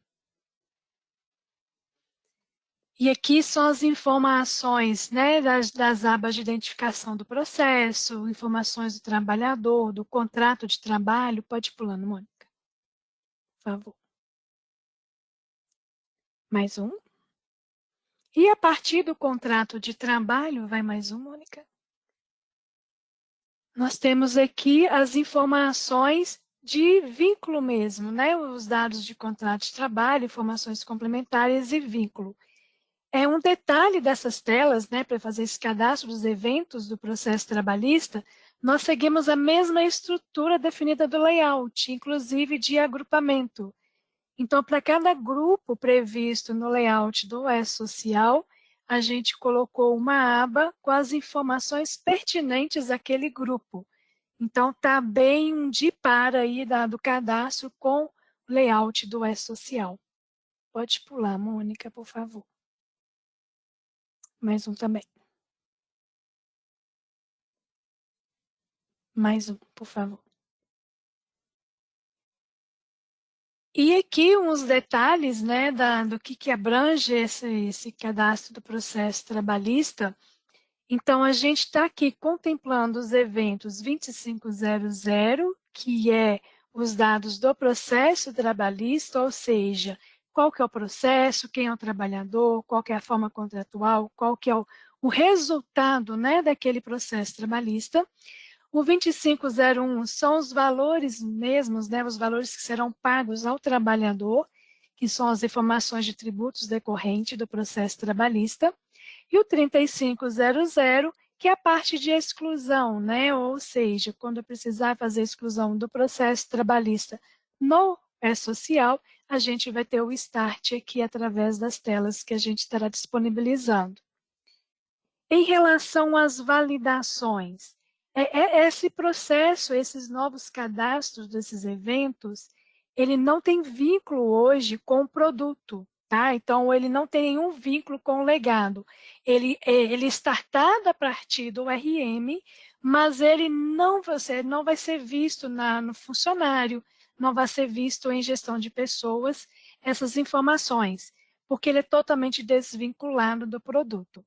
E aqui são as informações, né, das abas de identificação do processo, informações do trabalhador, do contrato de trabalho. Pode ir pulando, Mônica, por favor. Mais um. E a partir do contrato de trabalho, vai mais um, Mônica. Nós temos aqui as informações de vínculo mesmo, né? Os dados de contrato de trabalho, informações complementares e vínculo. É um detalhe dessas telas, né, para fazer esse cadastro dos eventos do processo trabalhista, nós seguimos a mesma estrutura definida do layout, inclusive de agrupamento. Então, para cada grupo previsto no layout do E-Social, a gente colocou uma aba com as informações pertinentes àquele grupo. Então, está bem de par aí do cadastro com o layout do E-Social. Pode pular, Mônica, por favor. Mais um também. Mais um, por favor. E aqui uns detalhes, né, do que abrange esse cadastro do processo trabalhista. Então, a gente está aqui contemplando os eventos 2500, que é os dados do processo trabalhista, ou seja, qual que é o processo, quem é o trabalhador, qual que é a forma contratual, qual que é o resultado, né, daquele processo trabalhista. O 2501 são os valores mesmos, né, os valores que serão pagos ao trabalhador, que são as informações de tributos decorrentes do processo trabalhista. E o 3500, que é a parte de exclusão, né, ou seja, quando eu precisar fazer a exclusão do processo trabalhista no E-Social, a gente vai ter o start aqui através das telas que a gente estará disponibilizando. Em relação às validações, esse processo, esses novos cadastros desses eventos, ele não tem vínculo hoje com o produto, tá? Então, ele não tem nenhum vínculo com o legado. Ele é startado a partir do RM, mas ele não vai ser visto no funcionário, não vai ser visto em gestão de pessoas, essas informações, porque ele é totalmente desvinculado do produto.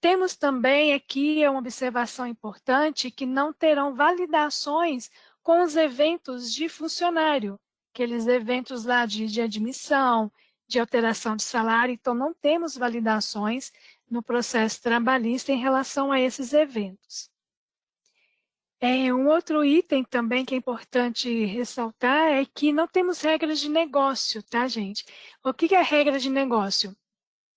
Temos também aqui uma observação importante que não terão validações com os eventos de funcionário, aqueles eventos lá de admissão, de alteração de salário, então não temos validações no processo trabalhista em relação a esses eventos. Um outro item também que é importante ressaltar é que não temos regras de negócio, tá, gente? O que é regra de negócio?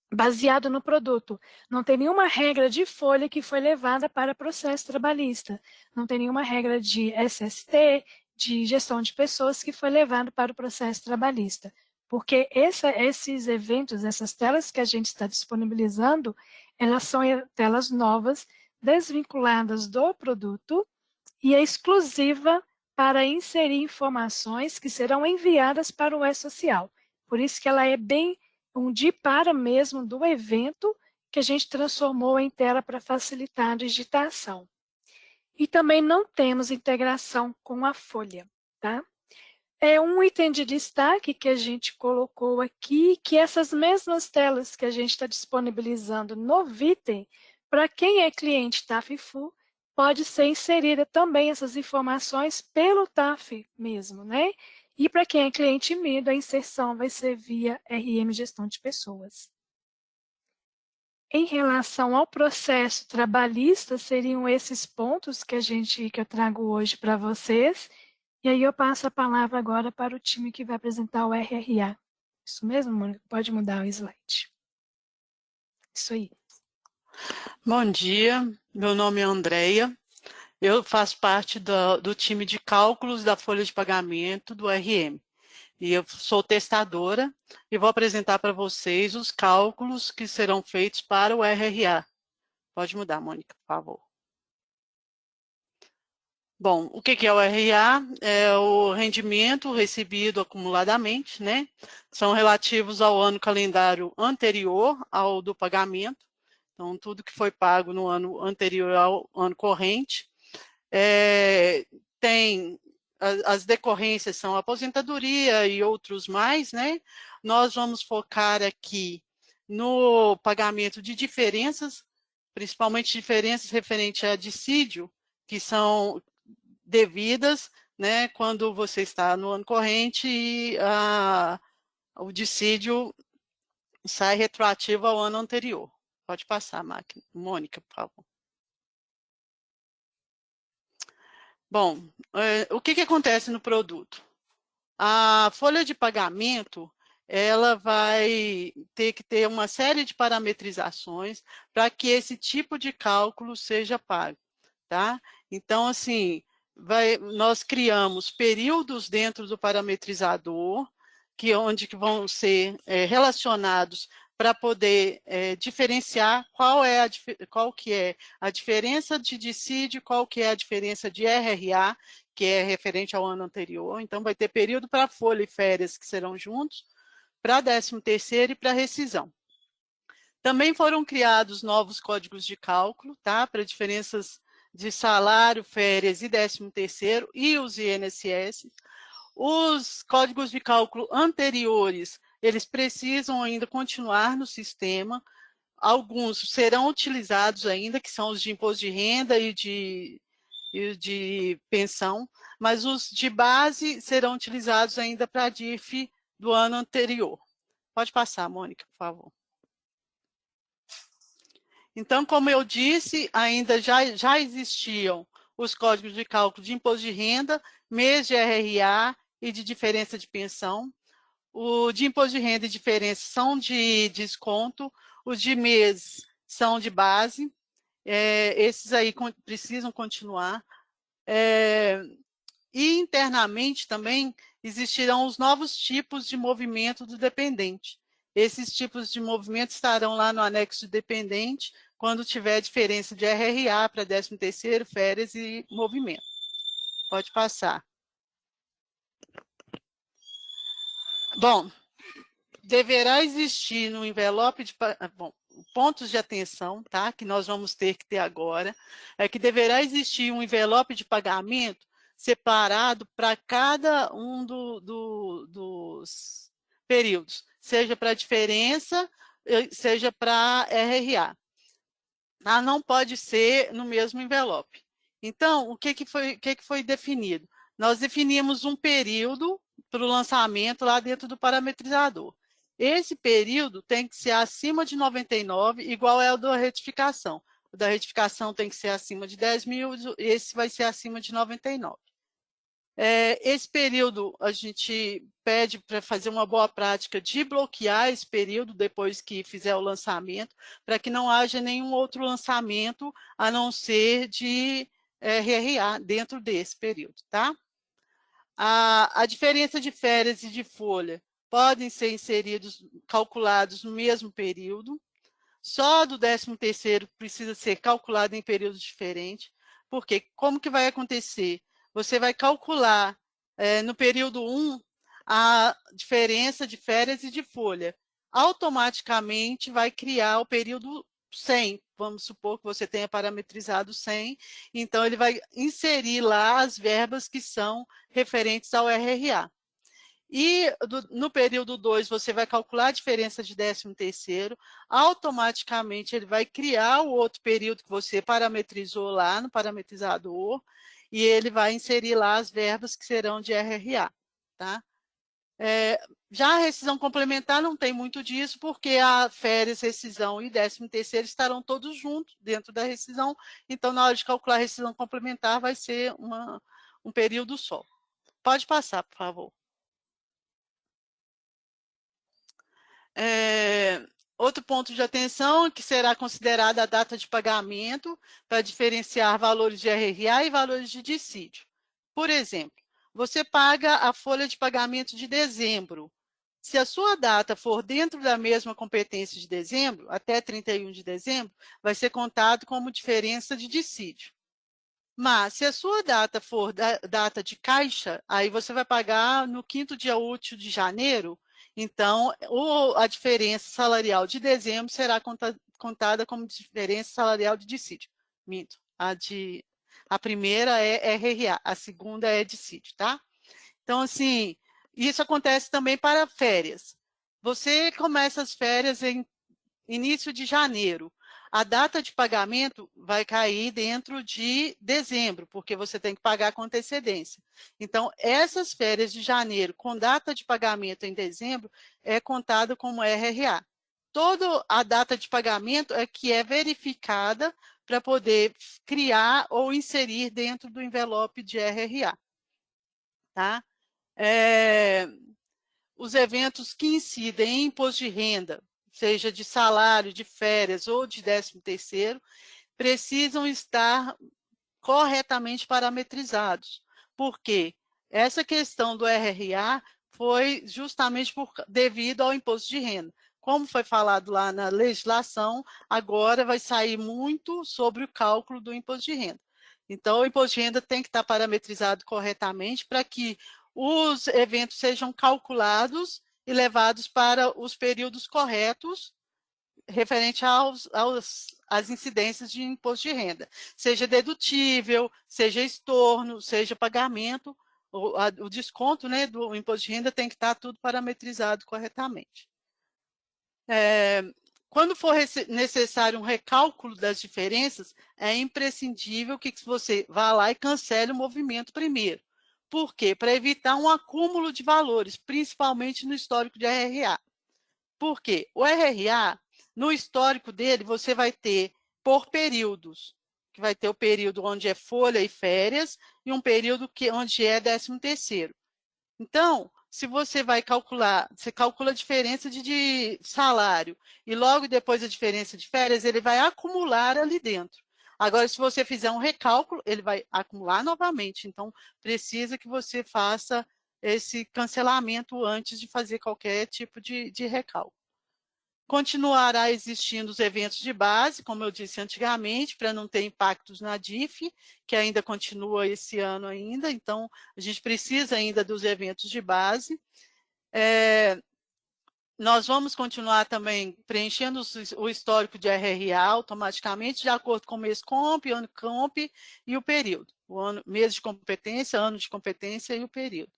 Baseado no produto. Não tem nenhuma regra de folha que foi levada para processo trabalhista. Não tem nenhuma regra de SST, de gestão de pessoas que foi levado para o processo trabalhista. Porque esses eventos, essas telas que a gente está disponibilizando, elas são telas novas, desvinculadas do produto e é exclusiva para inserir informações que serão enviadas para o E-Social. Por isso que ela é bem de para mesmo do evento que a gente transformou em tela para facilitar a digitação. E também não temos integração com a folha, tá? Um item de destaque que a gente colocou aqui, que essas mesmas telas que a gente está disponibilizando no Vitem, para quem é cliente TAF-FU, pode ser inserida também essas informações pelo TAF mesmo, né? E para quem é cliente MIDO, a inserção vai ser via RM Gestão de Pessoas. Em relação ao processo trabalhista, seriam esses pontos que eu trago hoje para vocês. E aí eu passo a palavra agora para o time que vai apresentar o RRA. Isso mesmo, Mônica? Pode mudar o slide. Isso aí. Bom dia, meu nome é Andreia. Eu faço parte do time de cálculos da folha de pagamento do RM. E eu sou testadora e vou apresentar para vocês os cálculos que serão feitos para o RRA. Pode mudar, Mônica, por favor. Bom, o que é o RRA? É o rendimento recebido acumuladamente, né? São relativos ao ano calendário anterior ao do pagamento. Então, tudo que foi pago no ano anterior ao ano corrente. Tem as decorrências são aposentadoria e outros mais, né? Nós vamos focar aqui no pagamento de diferenças, principalmente diferenças referentes a dissídio, que são devidas, né, quando você está no ano corrente e o dissídio sai retroativo ao ano anterior. Pode passar, Mônica, por favor. Bom, o que acontece no produto? A folha de pagamento, ela vai ter que ter uma série de parametrizações para que esse tipo de cálculo seja pago, tá? Então, assim, nós criamos períodos dentro do parametrizador, onde vão ser relacionados para poder diferenciar qual que é a diferença de dissídio, qual que é a diferença de RRA, que é referente ao ano anterior. Então, vai ter período para folha e férias que serão juntos, para 13º e para rescisão. Também foram criados novos códigos de cálculo, tá? Para diferenças de salário, férias e 13º e os INSS. Os códigos de cálculo anteriores, eles precisam ainda continuar no sistema. Alguns serão utilizados ainda, que são os de imposto de renda e de pensão, mas os de base serão utilizados ainda para a DIF do ano anterior. Pode passar, Mônica, por favor. Então, como eu disse, ainda já existiam os códigos de cálculo de imposto de renda, mês de RRA e de diferença de pensão. O de imposto de renda e diferença são de desconto, os de mês são de base, esses aí precisam continuar. E internamente também existirão os novos tipos de movimento do dependente. Esses tipos de movimento estarão lá no anexo de dependente, quando tiver diferença de RRA para 13º, férias e movimento. Pode passar. Bom, deverá existir no envelope de... Bom, pontos de atenção, tá? Que nós vamos ter que ter agora, é que deverá existir um envelope de pagamento separado para cada um dos períodos, seja para diferença, seja para RRA. Não pode ser no mesmo envelope. Então, o que foi definido? Nós definimos um período para o lançamento lá dentro do parametrizador. Esse período tem que ser acima de 99, igual é o da retificação. O da retificação tem que ser acima de 10 mil, esse vai ser acima de 99. Esse período, a gente pede para fazer uma boa prática de bloquear esse período depois que fizer o lançamento, para que não haja nenhum outro lançamento a não ser de RRA dentro desse período, tá? A diferença de férias e de folha podem ser calculados no mesmo período. Só do 13º precisa ser calculado em períodos diferentes, porque como que vai acontecer? Você vai calcular no período 1 a diferença de férias e de folha. Automaticamente vai criar o período 100. Vamos supor que você tenha parametrizado 100, então ele vai inserir lá as verbas que são referentes ao RRA. E no período 2, você vai calcular a diferença de 13º, automaticamente ele vai criar o outro período que você parametrizou lá no parametrizador, e ele vai inserir lá as verbas que serão de RRA, tá? Já a rescisão complementar não tem muito disso, porque a férias, rescisão e 13º estarão todos juntos dentro da rescisão, então na hora de calcular a rescisão complementar vai ser um período só. Pode passar, por favor. Outro ponto de atenção que será considerada a data de pagamento para diferenciar valores de RRA e valores de dissídio. Por exemplo, você paga a folha de pagamento de dezembro. Se a sua data for dentro da mesma competência de dezembro, até 31 de dezembro, vai ser contado como diferença de dissídio. Mas, se a sua data for data de caixa, aí você vai pagar no 5º dia útil de janeiro. Então, a diferença salarial de dezembro será contada como diferença salarial de dissídio. Minto. A primeira é RRA, a segunda é dissídio, tá? Então, assim, isso acontece também para férias. Você começa as férias em início de janeiro. A data de pagamento vai cair dentro de dezembro, porque você tem que pagar com antecedência. Então, essas férias de janeiro, com data de pagamento em dezembro, é contada como RRA. Toda a data de pagamento é que é verificada para poder criar ou inserir dentro do envelope de RRA. Tá? Os eventos que incidem em imposto de renda, seja de salário, de férias ou de 13º, precisam estar corretamente parametrizados. Por quê? Essa questão do RRA foi justamente devido ao imposto de renda. Como foi falado lá na legislação, agora vai sair muito sobre o cálculo do imposto de renda. Então, o imposto de renda tem que estar parametrizado corretamente para que os eventos sejam calculados e levados para os períodos corretos referente às incidências de imposto de renda, seja dedutível, seja estorno, seja pagamento, o desconto, né, do imposto de renda tem que estar tudo parametrizado corretamente. Quando for necessário um recálculo das diferenças, é imprescindível que você vá lá e cancele o movimento primeiro. Por quê? Para evitar um acúmulo de valores, principalmente no histórico de RRA. Por quê? O RRA, no histórico dele, você vai ter por períodos, que vai ter o período onde é folha e férias, e um período onde é 13º. Então, se você vai calcular, você calcula a diferença de salário, e logo depois a diferença de férias, ele vai acumular ali dentro. Agora, se você fizer um recálculo, ele vai acumular novamente. Então, precisa que você faça esse cancelamento antes de fazer qualquer tipo de recálculo. Continuará existindo os eventos de base, como eu disse antigamente, para não ter impactos na DIF, que ainda continua esse ano ainda, então a gente precisa ainda dos eventos de base. Nós vamos continuar também preenchendo o histórico de RRA automaticamente, de acordo com o mês comp, ano comp e o período. Mês de competência, ano de competência e o período.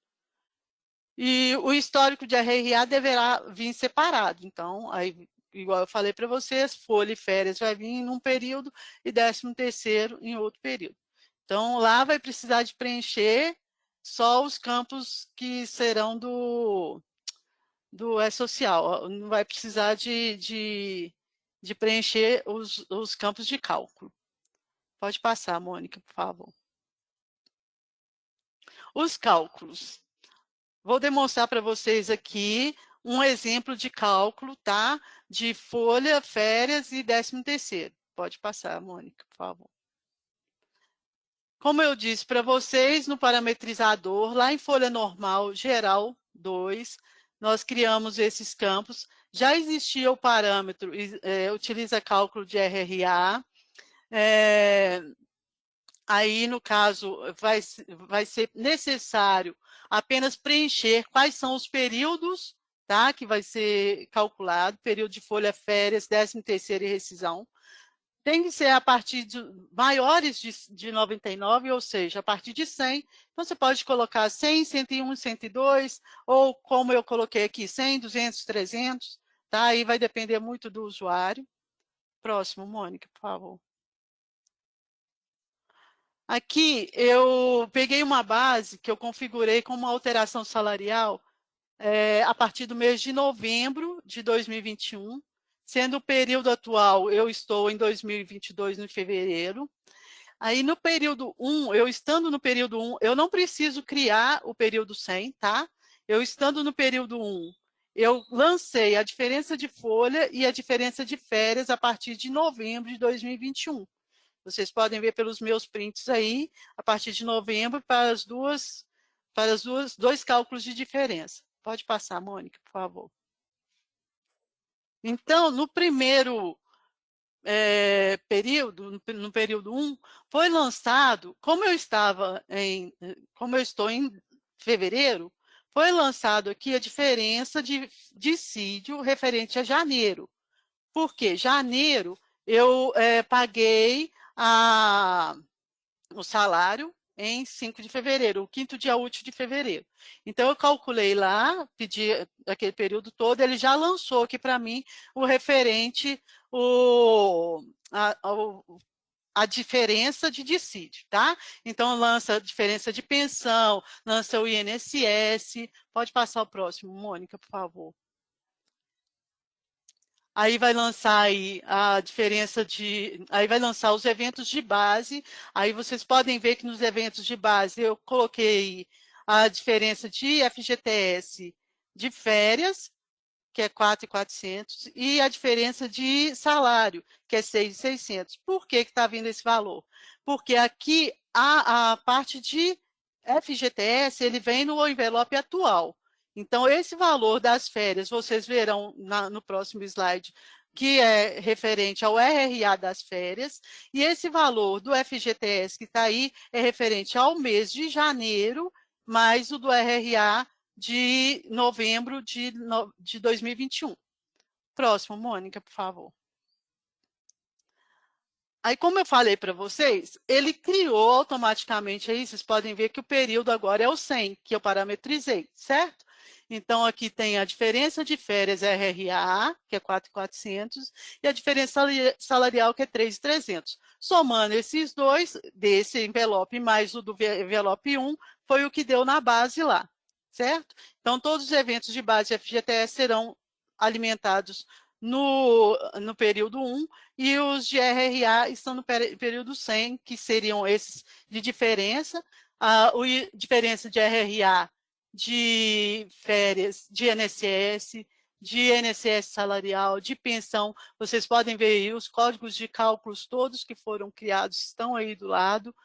E o histórico de RRA deverá vir separado. Então, aí, igual eu falei para vocês, folha e férias vai vir num período e 13º em outro período. Então, lá vai precisar de preencher só os campos que serão do E-Social. Não vai precisar de preencher os campos de cálculo. Pode passar, Mônica, por favor. Os cálculos. Vou demonstrar para vocês aqui um exemplo de cálculo, tá? De folha, férias e 13º. Pode passar, Mônica, por favor. Como eu disse para vocês, no parametrizador, lá em folha normal, geral 2, nós criamos esses campos. Já existia o parâmetro, utiliza cálculo de RRA. Aí, no caso, vai ser necessário apenas preencher quais são os períodos, tá, que vai ser calculado, período de folha, férias, 13º e rescisão. Tem que ser a partir de maiores de 99, ou seja, a partir de 100. Então, você pode colocar 100, 101, 102, ou como eu coloquei aqui, 100, 200, 300, tá? Aí vai depender muito do usuário. Próximo, Mônica, por favor. Aqui eu peguei uma base que eu configurei como uma alteração salarial a partir do mês de novembro de 2021, sendo o período atual, eu estou em 2022, no fevereiro. Aí no período 1, eu estando no período 1, eu não preciso criar o período 100, tá? Eu estando no período 1, eu lancei a diferença de folha e a diferença de férias a partir de novembro de 2021. Vocês podem ver pelos meus prints aí, a partir de novembro, para dois cálculos de diferença. Pode passar, Mônica, por favor. Então, no primeiro período, no período 1, foi lançado, como eu estou em fevereiro, foi lançado aqui a diferença de dissídio referente a janeiro. Por quê? Janeiro, eu paguei o salário em 5 de fevereiro, o 5º dia útil de fevereiro. Então, eu calculei lá, pedi aquele período todo, ele já lançou aqui para mim o referente, a diferença de dissídio, tá? Então, lança a diferença de pensão, lança o INSS. Pode passar o próximo, Mônica, por favor. Aí vai lançar aí a diferença de... Aí vai lançar os eventos de base. Aí vocês podem ver que nos eventos de base eu coloquei a diferença de FGTS de férias, que é 4.400, e a diferença de salário, que é 6.600. Por que está vindo esse valor? Porque aqui a parte de FGTS, ele vem no envelope atual. Então, esse valor das férias, vocês verão no próximo slide, que é referente ao RRA das férias, e esse valor do FGTS que está aí é referente ao mês de janeiro, mais o do RRA de novembro de 2021. Próximo, Mônica, por favor. Aí, como eu falei para vocês, ele criou automaticamente aí, vocês podem ver que o período agora é o 100, que eu parametrizei, certo? Então, aqui tem a diferença de férias RRA, que é 4.400, e a diferença salarial, que é 3.300. Somando esses dois, desse envelope mais o do envelope 1, foi o que deu na base lá, certo? Então, todos os eventos de base FGTS serão alimentados no período 1, e os de RRA estão no período 100, que seriam esses de diferença. A diferença de RRA de férias, de INSS, de INSS salarial, de pensão. Vocês podem ver aí os códigos de cálculos todos que foram criados estão aí do lado,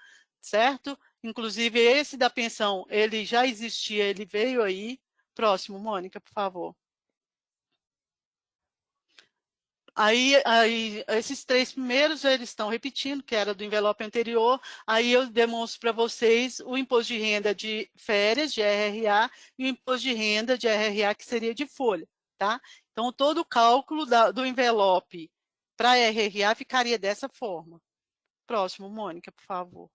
certo? Inclusive esse da pensão, ele já existia, ele veio aí. Próximo, Mônica, por favor. Aí, esses 3 primeiros, eles estão repetindo, que era do envelope anterior. Aí eu demonstro para vocês o imposto de renda de férias, de RRA, e o imposto de renda de RRA, que seria de folha, tá? Então, todo o cálculo do envelope para RRA ficaria dessa forma. Próximo, Mônica, por favor.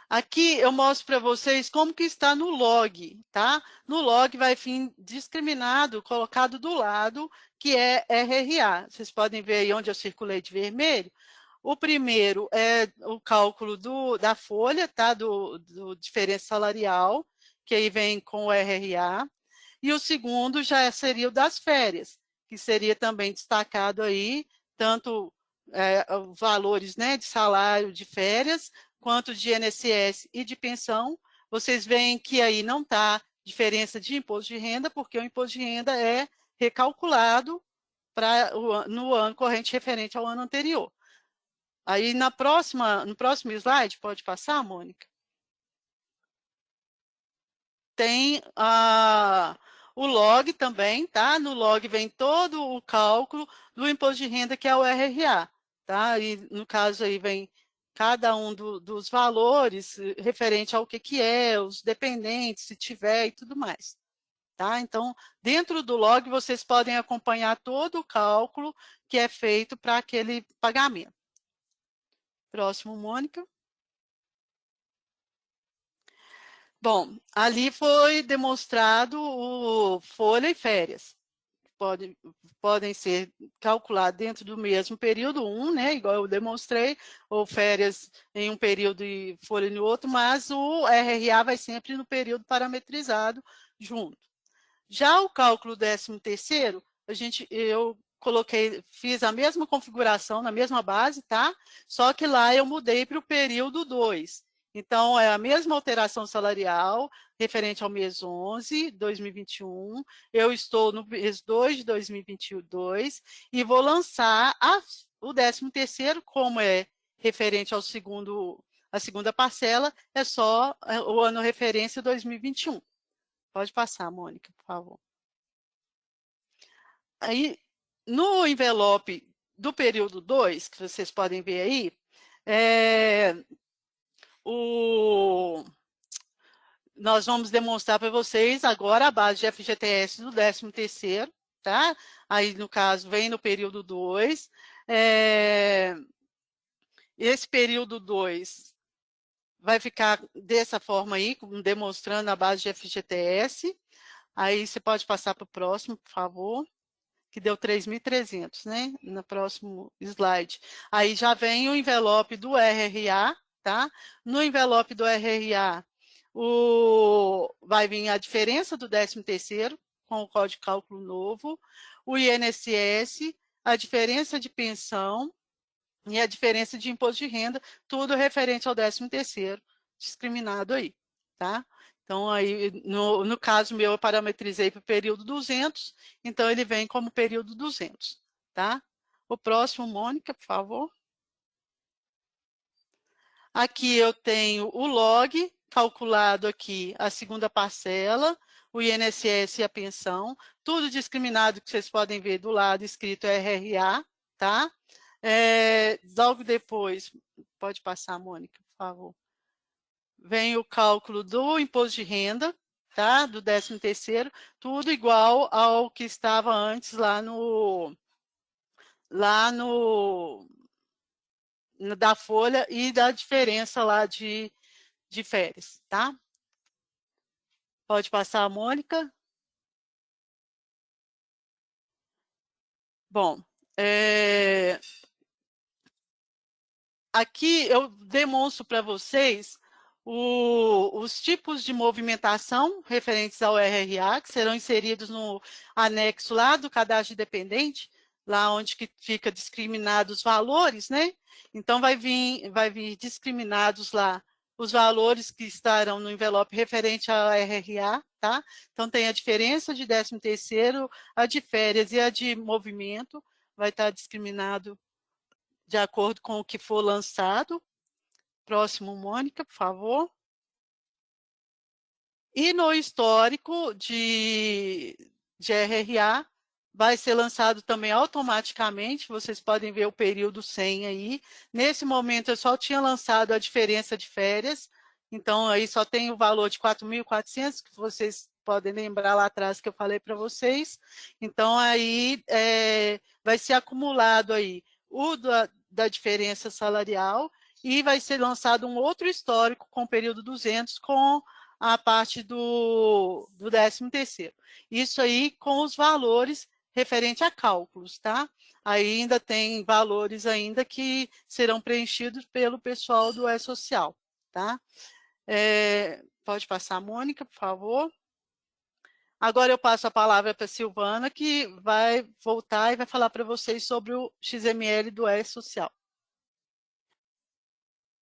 Aqui eu mostro para vocês como que está no log, tá? No log vai vir discriminado, colocado do lado, que é RRA. Vocês podem ver aí onde eu circulei de vermelho. O primeiro é o cálculo da folha, tá? Do diferença salarial, que aí vem com o RRA. E o segundo já seria o das férias, que seria também destacado aí, tanto valores, né, de salário de férias, quanto de INSS e de pensão. Vocês veem que aí não está diferença de imposto de renda, porque o imposto de renda é recalculado no ano corrente referente ao ano anterior. Aí no próximo slide, pode passar, Mônica? Tem o log também, tá? No log vem todo o cálculo do imposto de renda, que é o RRA, tá? E no caso aí vem cada um dos valores referente ao que é, os dependentes, se tiver e tudo mais. Tá? Então, dentro do log, vocês podem acompanhar todo o cálculo que é feito para aquele pagamento. Próximo, Mônica. Bom, ali foi demonstrado o folha e férias. Podem ser calculados dentro do mesmo período, né, igual eu demonstrei, ou férias em um período e folha no outro, mas o RRA vai sempre no período parametrizado junto. Já o cálculo 13º, eu fiz a mesma configuração na mesma base, tá? Só que lá eu mudei para o período 2. Então, é a mesma alteração salarial referente ao mês 11, 2021. Eu estou no mês 2 de 2022 e vou lançar o 13º, como é referente ao a segunda parcela, é só o ano referência 2021. Pode passar, Mônica, por favor. Aí, no envelope do período 2, que vocês podem ver aí, nós vamos demonstrar para vocês agora a base de FGTS do 13º, tá? Aí, no caso, vem no período 2. Esse período 2 vai ficar dessa forma aí, demonstrando a base de FGTS. Aí você pode passar para o próximo, por favor, que deu 3.300, né? No próximo slide. Aí já vem o envelope do RRA, tá? No envelope do RRA, vai vir a diferença do 13º, com o código de cálculo novo, o INSS, a diferença de pensão e a diferença de imposto de renda, tudo referente ao 13º, discriminado aí, tá? Então, aí, no caso meu, eu parametrizei para o período 200, então ele vem como período 200, tá? O próximo, Mônica, por favor. Aqui eu tenho o log, calculado aqui a segunda parcela, o INSS e a pensão, tudo discriminado que vocês podem ver do lado escrito RRA, tá? Logo depois, pode passar, Mônica, por favor. Vem o cálculo do imposto de renda, tá? Do 13º, tudo igual ao que estava antes lá da folha e da diferença lá de férias, tá? Pode passar, Mônica. Bom, aqui eu demonstro para vocês os tipos de movimentação referentes ao RRA, que serão inseridos no anexo lá do cadastro dependente, lá onde que fica discriminados os valores, né? Então, vai vir discriminados lá os valores que estarão no envelope referente ao RRA, tá? Então, tem a diferença de 13º, a de férias e a de movimento, vai estar discriminado de acordo com o que for lançado. Próximo, Mônica, por favor. E no histórico de RRA, vai ser lançado também automaticamente, vocês podem ver o período 100 aí. Nesse momento, eu só tinha lançado a diferença de férias, então aí só tem o valor de 4.400, que vocês podem lembrar lá atrás que eu falei para vocês. Então, aí vai ser acumulado aí o da diferença salarial e vai ser lançado um outro histórico com o período 200, com a parte do 13º. Isso aí com os valores referente a cálculos, tá? Aí ainda tem valores ainda que serão preenchidos pelo pessoal do E-Social, tá? Pode passar, Mônica, por favor. Agora eu passo a palavra para a Silvana, que vai voltar e vai falar para vocês sobre o XML do E-Social.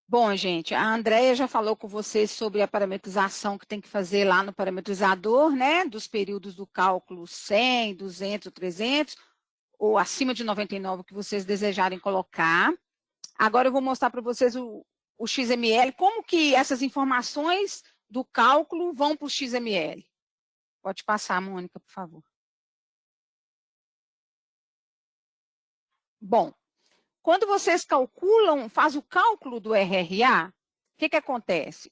Bom, gente, a Andréia já falou com vocês sobre a parametrização que tem que fazer lá no parametrizador, né, dos períodos do cálculo 100, 200, 300, ou acima de 99 que vocês desejarem colocar. Agora eu vou mostrar para vocês o XML, como que essas informações do cálculo vão para o XML. Pode passar, Mônica, por favor. Bom, quando vocês calculam, faz o cálculo do RRA, o que acontece?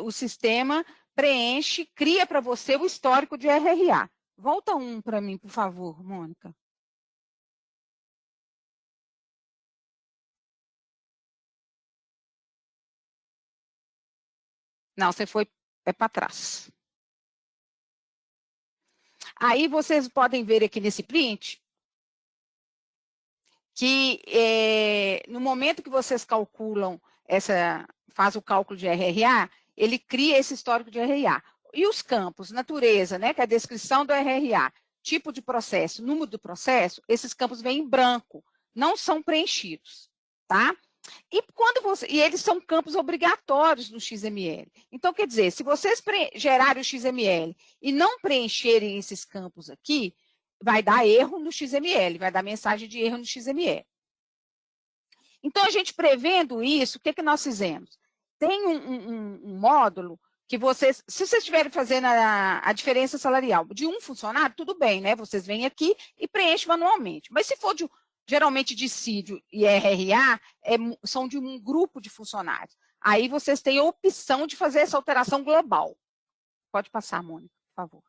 O sistema preenche, cria para você o histórico de RRA. Volta um para mim, por favor, Mônica. Não, você foi para trás. Aí vocês podem ver aqui nesse print que no momento que vocês calculam, faz o cálculo de RRA, ele cria esse histórico de RRA. E os campos, natureza, né, que é a descrição do RRA, tipo de processo, número do processo, esses campos vêm em branco, não são preenchidos, tá? E eles são campos obrigatórios no XML. Então, quer dizer, se vocês gerarem o XML e não preencherem esses campos aqui, vai dar erro no XML, vai dar mensagem de erro no XML. Então, a gente prevendo isso, o que nós fizemos? Tem um módulo que vocês, se vocês estiverem fazendo a diferença salarial de um funcionário, tudo bem, né? Vocês vêm aqui e preenchem manualmente. Mas se for geralmente dissídio e RRA, são de um grupo de funcionários. Aí vocês têm a opção de fazer essa alteração global. Pode passar, Mônica, por favor.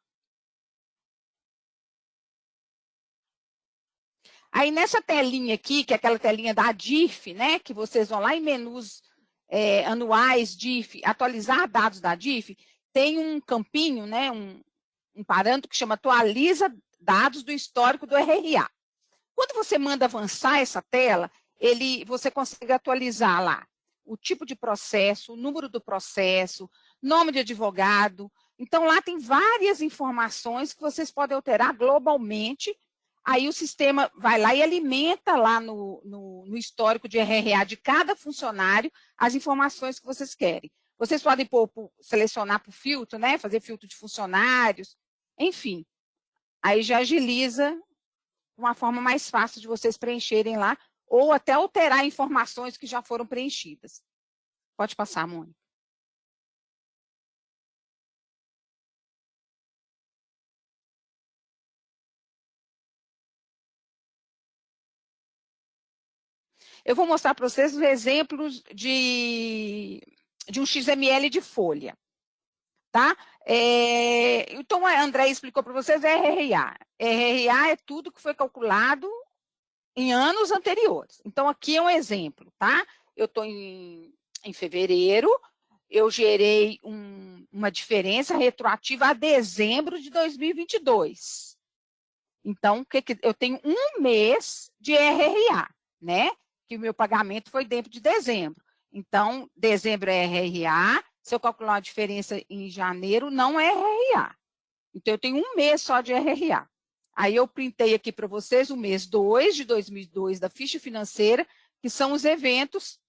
Aí, nessa telinha aqui, que é aquela telinha da DIRF, né, que vocês vão lá em menus anuais, DIF, atualizar dados da DIF, tem um campinho, né, um parâmetro que chama atualiza dados do histórico do RRA. Quando você manda avançar essa tela, você consegue atualizar lá o tipo de processo, o número do processo, nome de advogado. Então, lá tem várias informações que vocês podem alterar globalmente. Aí o sistema vai lá e alimenta lá no histórico de RRA de cada funcionário as informações que vocês querem. Vocês podem selecionar por filtro, né? Fazer filtro de funcionários, enfim. Aí já agiliza uma forma mais fácil de vocês preencherem lá, ou até alterar informações que já foram preenchidas. Pode passar, Mônica. Eu vou mostrar para vocês os exemplos de um XML de folha. Tá? Então, a André explicou para vocês RRA. RRA é tudo que foi calculado em anos anteriores. Então, aqui é um exemplo, tá? Eu estou em fevereiro, eu gerei uma diferença retroativa a dezembro de 2022. Então, eu tenho um mês de RRA, né? Que o meu pagamento foi dentro de dezembro. Então, dezembro é RRA, se eu calcular a diferença em janeiro, não é RRA. Então, eu tenho um mês só de RRA. Aí, eu printei aqui para vocês o mês 2 de 2002 da ficha financeira, que são os eventos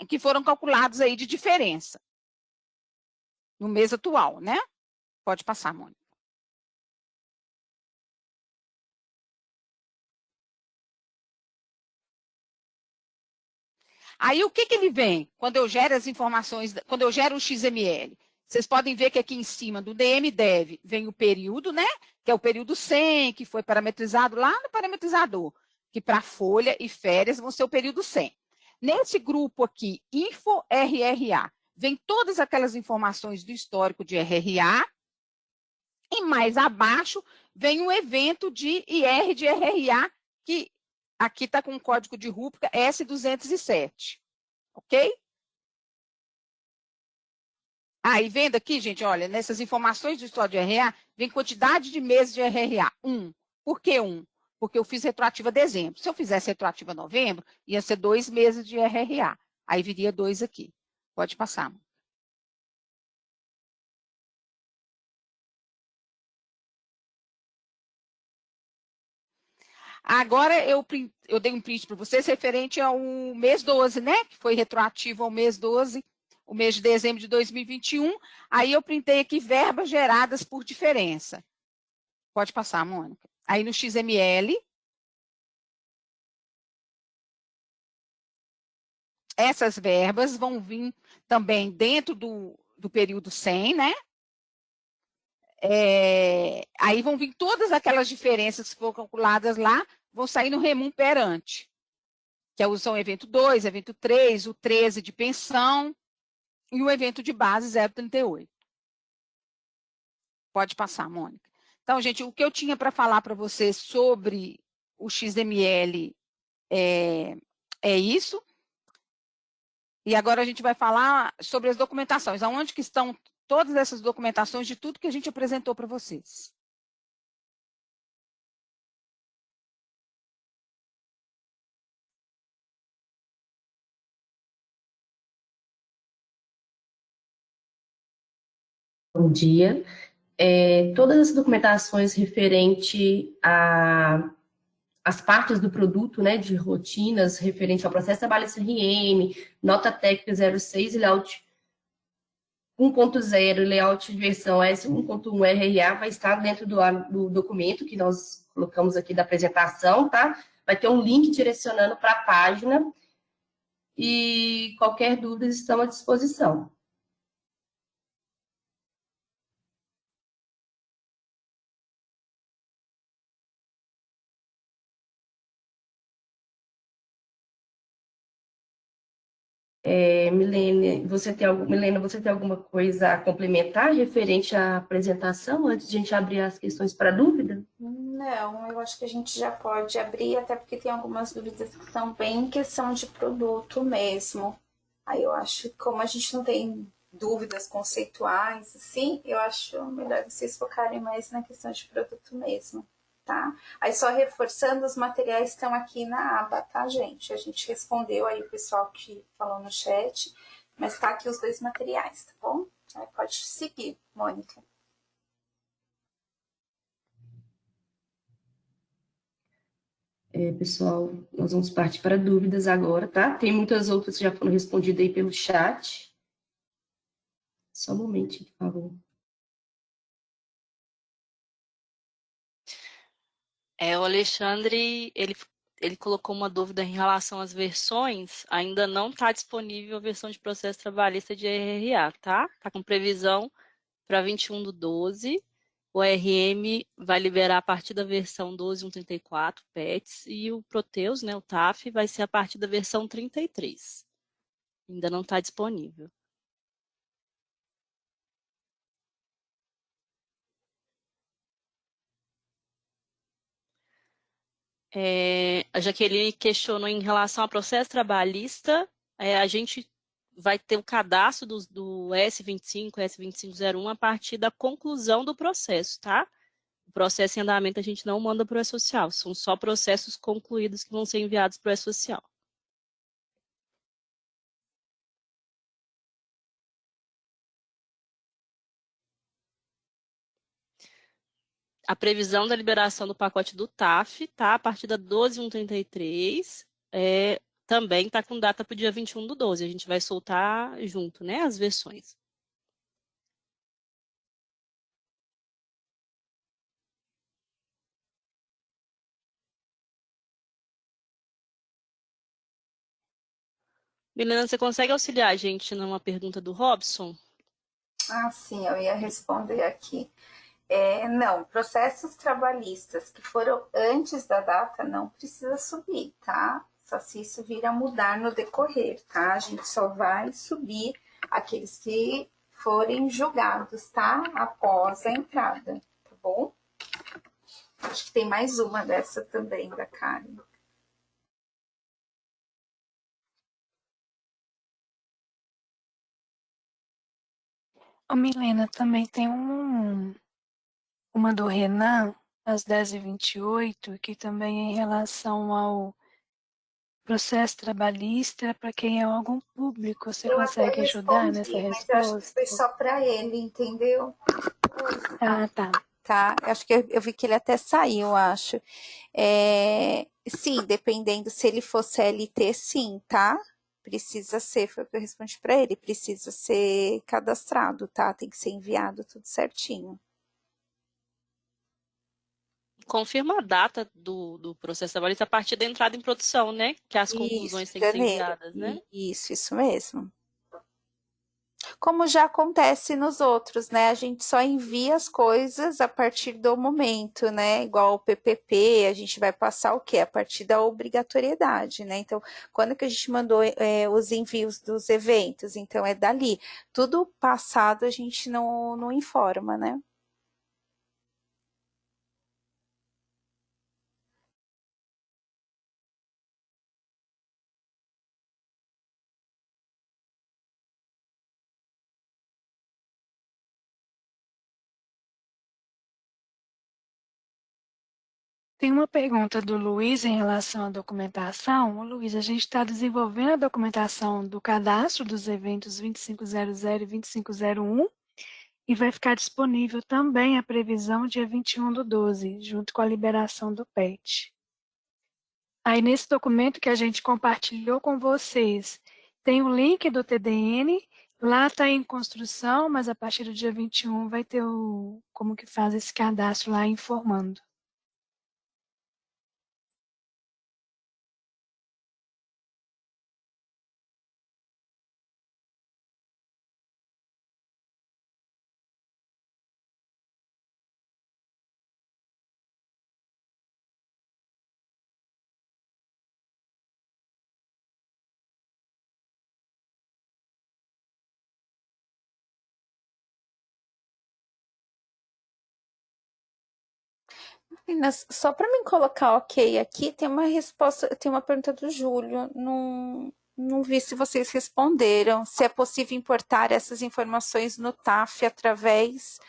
que foram calculados aí de diferença no mês atual, né? Pode passar, Mônica. Aí, o que ele vem quando eu gero as informações, quando eu gero o XML? Vocês podem ver que aqui em cima do DMDEV vem o período, né? Que é o período 100, que foi parametrizado lá no parametrizador, que para folha e férias vão ser o período 100. Nesse grupo aqui, Info RRA, vem todas aquelas informações do histórico de RRA, e mais abaixo vem um evento de IR de RRA, que aqui está com o código de rúbrica S207, ok? Aí, vendo aqui, gente, olha, nessas informações do histórico de RRA, vem quantidade de meses de RRA, 1. Por que 1? Porque eu fiz retroativa dezembro. Se eu fizesse retroativa novembro, ia ser 2 meses de RRA. Aí viria 2 aqui. Pode passar. Agora, eu dei um print para vocês referente ao mês 12, né? Que foi retroativo ao mês 12, o mês de dezembro de 2021. Aí, eu printei aqui verbas geradas por diferença. Pode passar, Mônica. Aí, no XML, essas verbas vão vir também dentro do período 100, né? Aí vão vir todas aquelas diferenças que foram calculadas lá, vão sair no remum perante, que são o evento 2, evento 3, o 13 de pensão e o evento de base 038. Pode passar, Mônica. Então, gente, o que eu tinha para falar para vocês sobre o XML é isso. E agora a gente vai falar sobre as documentações, aonde que estão todas essas documentações de tudo que a gente apresentou para vocês. Bom dia. Todas as documentações referente às partes do produto, né, de rotinas, referente ao processo trabalhista RN, nota técnica 06 e layout 1.0, layout de versão S1.1 RRA vai estar dentro do documento que nós colocamos aqui da apresentação, tá? Vai ter um link direcionando para a página e qualquer dúvida estão à disposição. Milena, você tem alguma coisa a complementar referente à apresentação, antes de a gente abrir as questões para dúvida? Não, eu acho que a gente já pode abrir, até porque tem algumas dúvidas que são bem questão de produto mesmo. Aí eu acho que como a gente não tem dúvidas conceituais, assim, eu acho melhor vocês focarem mais na questão de produto mesmo, tá? Aí só reforçando, os materiais estão aqui na aba, tá, gente? A gente respondeu aí o pessoal que falou no chat, mas tá aqui os 2 materiais, tá bom? Aí pode seguir, Mônica. Pessoal, nós vamos partir para dúvidas agora, tá? Tem muitas outras que já foram respondidas aí pelo chat. Só um momentinho, por favor. O Alexandre, ele colocou uma dúvida em relação às versões. Ainda não está disponível a versão de processo trabalhista de RRA, tá? Está com previsão para 21/12. O RM vai liberar a partir da versão 12.134, PETs, e o Proteus, né, o TAF, vai ser a partir da versão 33. Ainda não está disponível. A Jaqueline questionou em relação ao processo trabalhista. A gente vai ter o cadastro do S25, S2501 a partir da conclusão do processo, tá? O processo em andamento a gente não manda para o E-Social, são só processos concluídos que vão ser enviados para o E-Social. A previsão da liberação do pacote do TAF, tá? A partir da 12.133, também está com data para o dia 21/12. A gente vai soltar junto, né, as versões. Milena, você consegue auxiliar a gente numa pergunta do Robson? Ah, sim, eu ia responder aqui. Não, processos trabalhistas que foram antes da data não precisa subir, tá? Só se isso vir a mudar no decorrer, tá? A gente só vai subir aqueles que forem julgados, tá? Após a entrada, tá bom? Acho que tem mais uma dessa também, da Karen. Ô, Milena, também tem uma do Renan, às 10h28, que também é em relação ao processo trabalhista para quem é órgão público. Você Eu até consegue ajudar nessa respondi, mas eu acho que resposta? foi só para ele, entendeu? Ah, tá. Tá, acho que eu vi que ele até saiu, acho. Sim, dependendo se ele for CLT, sim, tá? Precisa ser, foi o que eu respondi para ele, precisa ser cadastrado, tá? Tem que ser enviado tudo certinho. Confirma a data do processo trabalhista a partir da entrada em produção, né? Que as conclusões têm que ser janeiro. enviadas, né? Isso mesmo. Como já acontece nos outros, né? A gente só envia as coisas a partir do momento, né? Igual o PPP, a gente vai passar o quê? A partir da obrigatoriedade, né? Então, quando que a gente mandou os envios dos eventos? Então, é dali. Tudo passado a gente não informa, né? Tem uma pergunta do Luiz em relação à documentação. Ô, Luiz, a gente está desenvolvendo a documentação do cadastro dos eventos 2500 e 2501 e vai ficar disponível também a previsão dia 21/12, junto com a liberação do PET. Aí, nesse documento que a gente compartilhou com vocês, tem o link do TDN, lá está em construção, mas a partir do dia 21 vai ter como que faz esse cadastro lá informando. Meninas, só para me colocar ok aqui, tem uma resposta, tem uma pergunta do Júlio. Não vi se vocês responderam. Se é possível importar essas informações no TAF através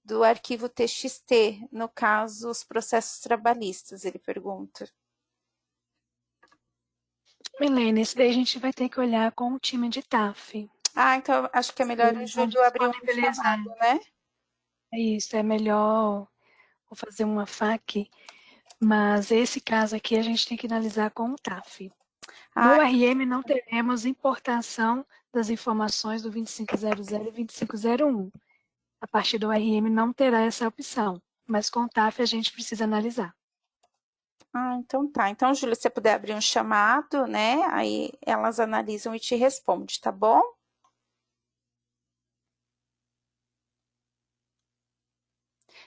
do arquivo TXT, no caso, os processos trabalhistas, ele pergunta. Milene, esse daí a gente vai ter que olhar com o time de TAF. Ah, então acho que é melhor o Júlio abrir um chamado, né? É isso, é melhor vou fazer uma FAQ, mas esse caso aqui a gente tem que analisar com o TAF. No RM não teremos importação das informações do 2500 e 2501. A partir do RM não terá essa opção, mas com o TAF a gente precisa analisar. Ah, então tá. Então, Júlia, se você puder abrir um chamado, né? Aí elas analisam e te respondem, tá bom?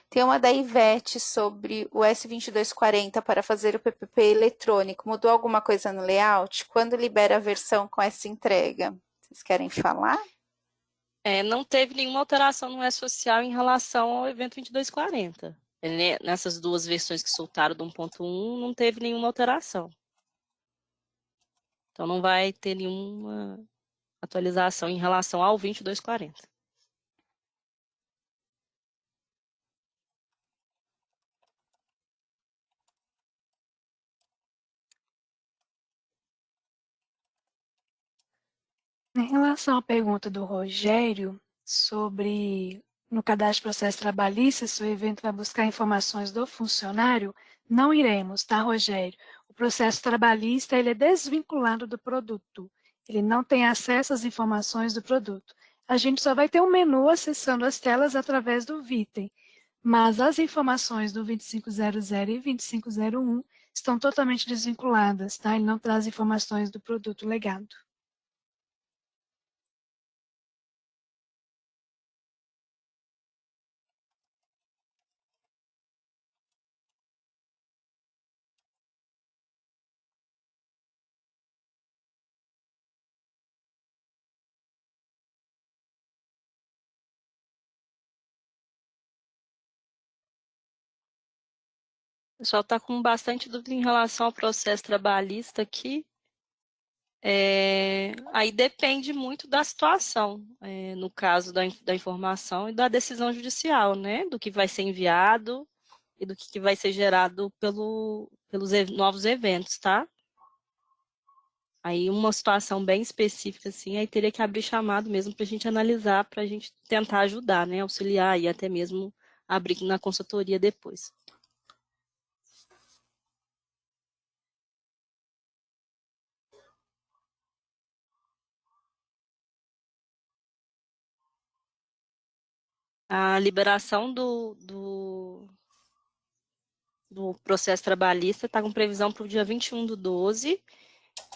Tem uma da Ivete sobre o S2240 para fazer o PPP eletrônico. Mudou alguma coisa no layout? Quando libera a versão com essa entrega? Vocês querem falar? Não teve nenhuma alteração no E-Social em relação ao evento 2240. Nessas duas versões que soltaram do 1.1, não teve nenhuma alteração. Então, não vai ter nenhuma atualização em relação ao 2240. Em relação à pergunta do Rogério sobre no cadastro de processo trabalhista, se o evento vai buscar informações do funcionário, não iremos, tá, Rogério? O processo trabalhista ele é desvinculado do produto. Ele não tem acesso às informações do produto. A gente só vai ter um menu acessando as telas através do Vitem, mas as informações do 2500 e 2501 estão totalmente desvinculadas, tá? Ele não traz informações do produto legado. O pessoal está com bastante dúvida em relação ao processo trabalhista aqui. Aí depende muito da situação, no caso da informação e da decisão judicial, né? Do que vai ser enviado e do que vai ser gerado pelos novos eventos, tá? Aí uma situação bem específica, assim, aí teria que abrir chamado mesmo para a gente analisar, para a gente tentar ajudar, né? Auxiliar e até mesmo abrir na consultoria depois. A liberação do processo trabalhista está com previsão para o dia 21/12,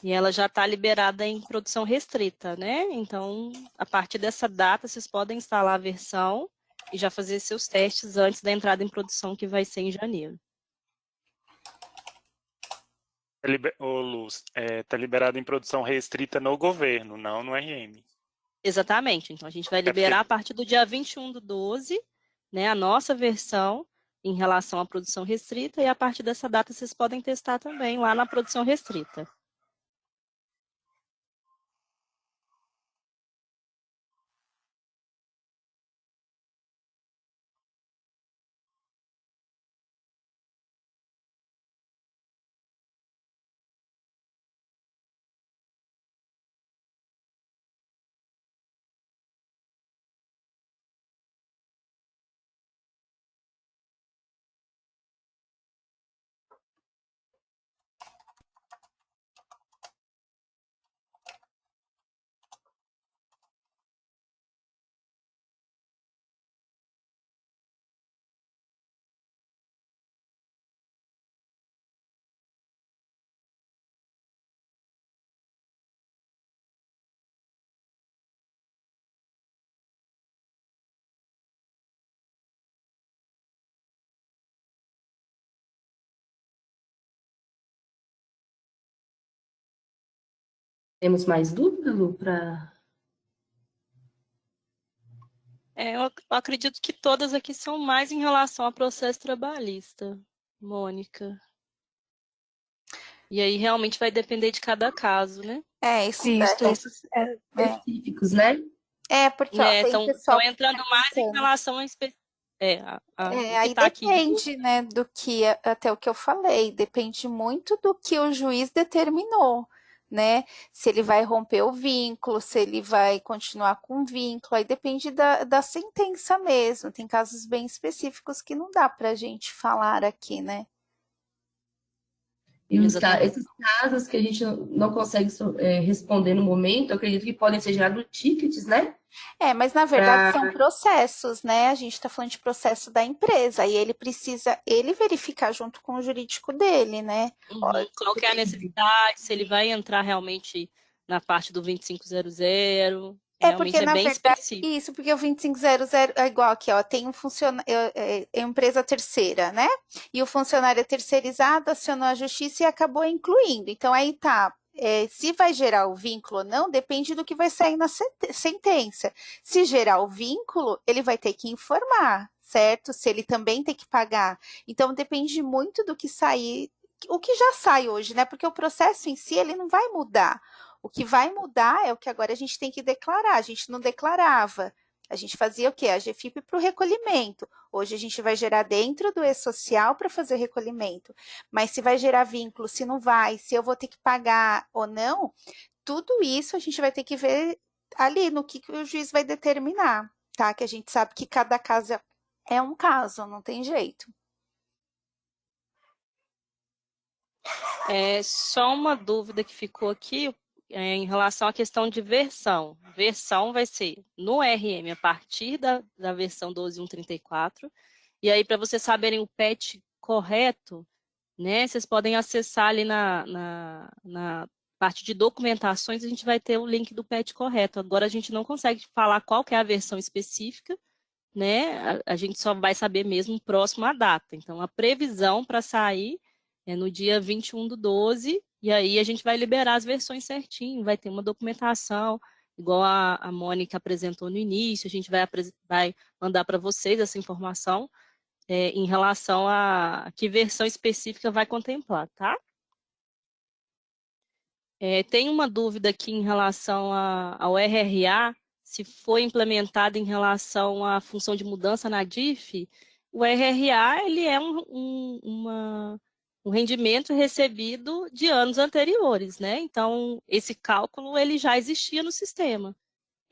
e ela já está liberada em produção restrita, né? Então, a partir dessa data, vocês podem instalar a versão e já fazer seus testes antes da entrada em produção, que vai ser em janeiro. Ô, Luz, tá liberado em produção restrita no governo, não no RM. Exatamente. Então, a gente vai liberar a partir do dia 21/12, né, a nossa versão em relação à produção restrita, e a partir dessa data vocês podem testar também lá na produção restrita. Temos mais dúvidas, Lu, Eu acredito que todas aqui são mais em relação ao processo trabalhista, Mônica. E aí realmente vai depender de cada caso, né? Isso Isso, específicos, né? porque ó, tem pessoal Estão entrando mais em relação a o que aí está aqui de depende, né, do que, até o que eu falei, depende muito do que o juiz determinou, né? Se ele vai romper o vínculo, se ele vai continuar com o vínculo, aí depende da sentença mesmo. Tem casos bem específicos que não dá para a gente falar aqui, né? E esses casos que a gente não consegue responder no momento, eu acredito que podem ser gerados tickets, né? Mas na verdade são processos, né? A gente está falando de processo da empresa e ele precisa verificar junto com o jurídico dele, né? Qual que é a necessidade, se ele vai entrar realmente na parte do 2500, realmente porque, na bem verdade, específico. isso, porque o 2500 é igual aqui, ó, tem um funcionário, empresa terceira, né? E o funcionário é terceirizado, acionou a justiça e acabou incluindo. Então, aí tá, se vai gerar o vínculo ou não, depende do que vai sair na sentença. Se gerar o vínculo, ele vai ter que informar, certo? Se ele também tem que pagar. Então, depende muito do que sair, o que já sai hoje, né? Porque o processo em si, ele não vai mudar. O que vai mudar é o que agora a gente tem que declarar. A gente não declarava. A gente fazia o quê? A GFIP para o recolhimento. Hoje a gente vai gerar dentro do E-Social para fazer o recolhimento. Mas se vai gerar vínculo, se não vai, se eu vou ter que pagar ou não, tudo isso a gente vai ter que ver ali no que o juiz vai determinar, tá? Que a gente sabe que cada caso é um caso, não tem jeito. Só uma dúvida que ficou aqui em relação à questão de versão. Versão vai ser no RM a partir da versão 12.134. E aí, para vocês saberem o patch correto, né, vocês podem acessar ali na parte de documentações, a gente vai ter o link do patch correto. Agora a gente não consegue falar qual que é a versão específica, né? A gente só vai saber mesmo próximo à data. Então, a previsão para sair é no dia 21/12, e aí a gente vai liberar as versões certinho, vai ter uma documentação, igual a Mônica apresentou no início, a gente vai mandar para vocês essa informação em relação a que versão específica vai contemplar, tá? Tem uma dúvida aqui em relação ao RRA, se foi implementado em relação à função de mudança na DIF. O RRA ele é um rendimento recebido de anos anteriores, né? Então, esse cálculo ele já existia no sistema.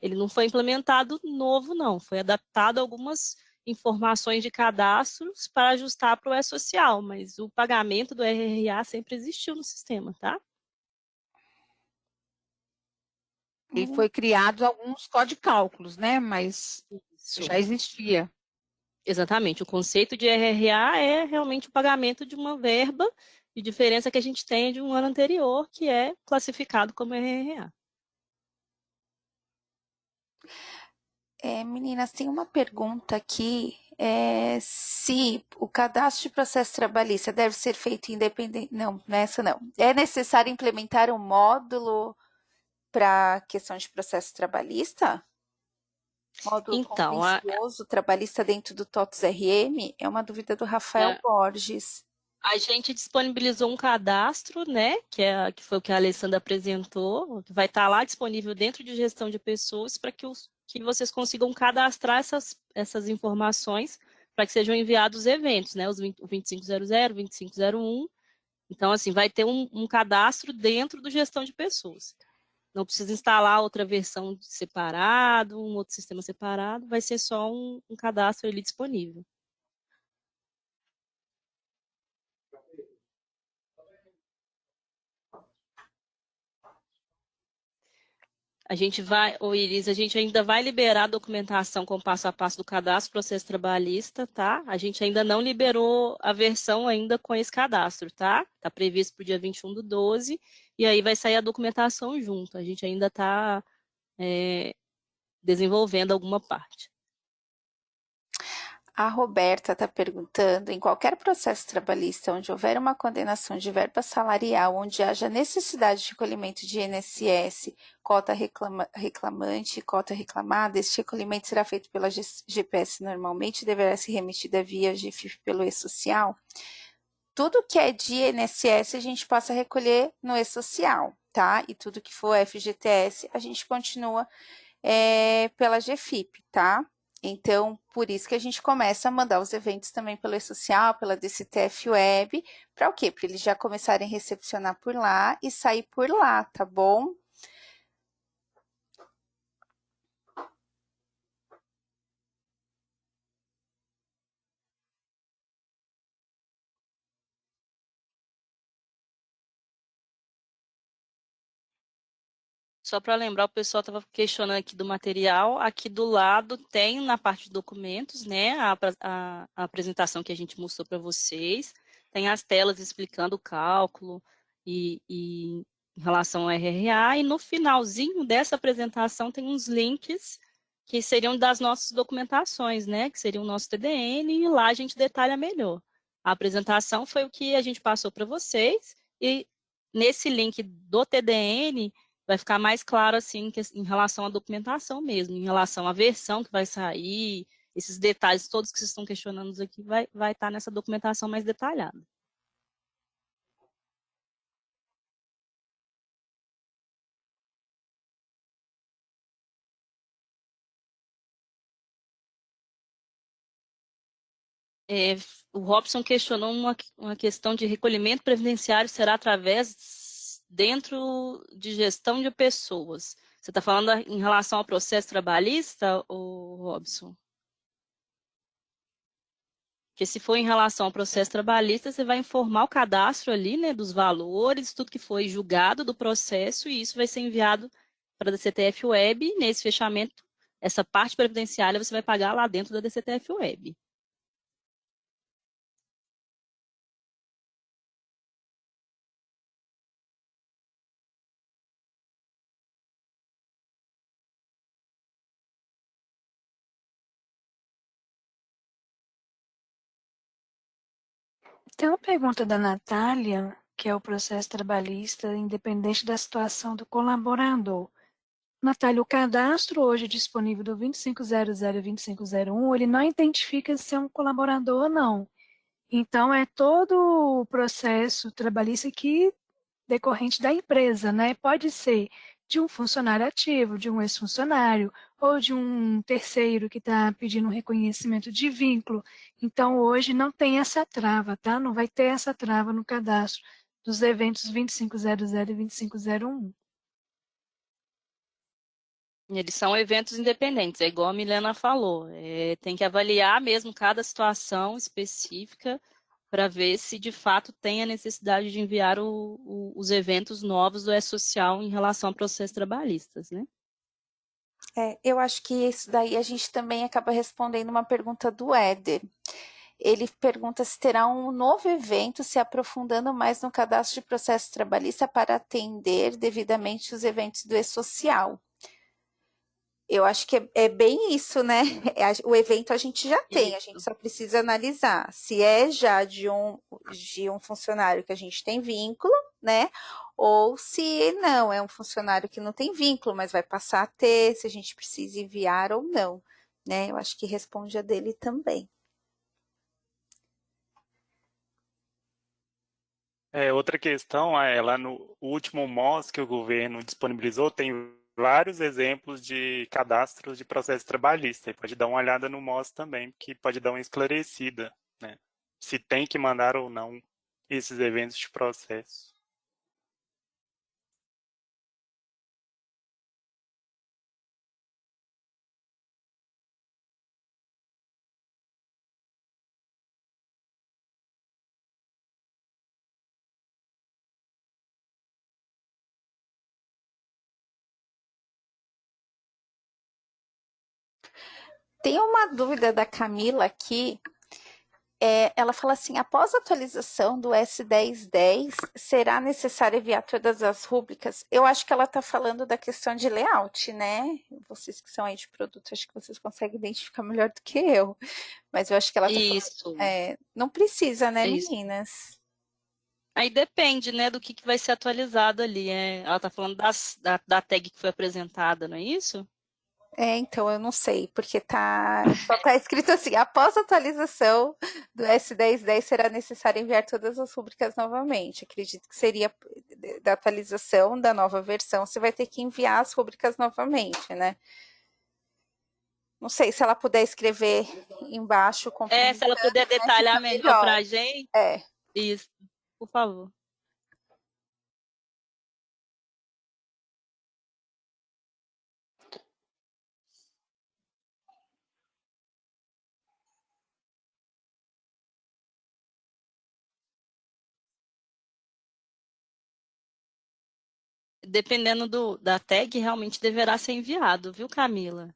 Ele não foi implementado novo, não. Foi adaptado a algumas informações de cadastros para ajustar para o E-Social, mas o pagamento do RRA sempre existiu no sistema, tá? E foi criado alguns códigos, né? Mas já existia. Exatamente. O conceito de RRA é realmente o pagamento de uma verba de diferença que a gente tem de um ano anterior, que é classificado como RRA. Meninas, tem uma pergunta aqui, se o cadastro de processo trabalhista deve ser feito independente... Não, nessa não. É necessário implementar um módulo para questão de processo trabalhista? Módulo contencioso trabalhista dentro do TOTS RM? É uma dúvida do Rafael Borges. A gente disponibilizou um cadastro, né, que foi o que a Alessandra apresentou, que vai estar lá disponível dentro de gestão de pessoas para que vocês consigam cadastrar essas informações para que sejam enviados os eventos, né, o 2500, 2501. Então, assim, vai ter um cadastro dentro do gestão de pessoas. Não precisa instalar outra versão separado, um outro sistema separado, vai ser só um cadastro ali disponível. Iris, a gente ainda vai liberar a documentação com passo a passo do cadastro processo trabalhista, tá? A gente ainda não liberou a versão ainda com esse cadastro, tá? Tá previsto para o dia 21/12, e aí vai sair a documentação junto. A gente ainda está desenvolvendo alguma parte. A Roberta está perguntando, em qualquer processo trabalhista onde houver uma condenação de verba salarial, onde haja necessidade de recolhimento de INSS, cota reclamante e cota reclamada, este recolhimento será feito pela GPS normalmente e deverá ser remetida via GFIP pelo E-Social. Tudo que é de INSS a gente passa a recolher no E-Social, tá? E tudo que for FGTS, a gente continua pela GFIP, tá? Então, por isso que a gente começa a mandar os eventos também pelo E-Social, pela DCTF Web, para o quê? Para eles já começarem a recepcionar por lá e sair por lá, tá bom? Só para lembrar, o pessoal estava questionando aqui do material. Aqui do lado tem na parte de documentos, né, a apresentação que a gente mostrou para vocês. Tem as telas explicando o cálculo e em relação ao RRA. E no finalzinho dessa apresentação tem uns links que seriam das nossas documentações, né, que seria o nosso TDN, e lá a gente detalha melhor. A apresentação foi o que a gente passou para vocês, e nesse link do TDN vai ficar mais claro, assim, em relação à documentação mesmo, em relação à versão que vai sair, esses detalhes todos que vocês estão questionando aqui, vai estar nessa documentação mais detalhada. O Robson questionou uma questão de recolhimento previdenciário será através dentro de gestão de pessoas. Você está falando em relação ao processo trabalhista, Robson? Porque se for em relação ao processo trabalhista, você vai informar o cadastro ali, né, dos valores, tudo que foi julgado do processo, e isso vai ser enviado para a DCTF Web. Nesse fechamento, essa parte previdenciária você vai pagar lá dentro da DCTF Web. Tem uma pergunta da Natália, que é o processo trabalhista, independente da situação do colaborador. Natália, o cadastro hoje disponível do 2500 e 2501, ele não identifica se é um colaborador ou não. Então, é todo o processo trabalhista que decorrente da empresa, né? Pode ser de um funcionário ativo, de um ex-funcionário, ou de um terceiro que está pedindo um reconhecimento de vínculo. Então, hoje não tem essa trava, tá? Não vai ter essa trava no cadastro dos eventos 2500 e 2501. Eles são eventos independentes, é igual a Milena falou. Tem que avaliar mesmo cada situação específica para ver se de fato tem a necessidade de enviar os eventos novos do E-Social em relação a processos trabalhistas, né? Eu acho que isso daí a gente também acaba respondendo uma pergunta do Éder. Ele pergunta se terá um novo evento se aprofundando mais no cadastro de processo trabalhista para atender devidamente os eventos do E-Social. Eu acho que é bem isso, né? O evento a gente já tem, a gente só precisa analisar se é já de um funcionário que a gente tem vínculo, né? Ou se não, é um funcionário que não tem vínculo, mas vai passar a ter, se a gente precisa enviar ou não, né? Eu acho que responde a dele também. Outra questão lá no último MOS que o governo disponibilizou, tem vários exemplos de cadastros de processo trabalhista. E pode dar uma olhada no MOS também, que pode dar uma esclarecida, né? Se tem que mandar ou não esses eventos de processo. Tem uma dúvida da Camila aqui. Ela fala assim: após a atualização do S1010, será necessário enviar todas as rúbricas? Eu acho que ela está falando da questão de layout, né? Vocês que são aí de produto, acho que vocês conseguem identificar melhor do que eu. Mas eu acho que ela está falando. Não precisa, né, meninas? Aí depende, né, do que vai ser atualizado ali. Ela está falando da tag que foi apresentada, não é isso? Então, eu não sei, porque só tá escrito assim: após a atualização do S1010 será necessário enviar todas as rúbricas novamente. Acredito que seria da atualização da nova versão, você vai ter que enviar as rúbricas novamente, né? Não sei se ela puder escrever embaixo, Se ela puder detalhar melhor para a gente. Isso, por favor. Dependendo da tag, realmente deverá ser enviado, viu, Camila?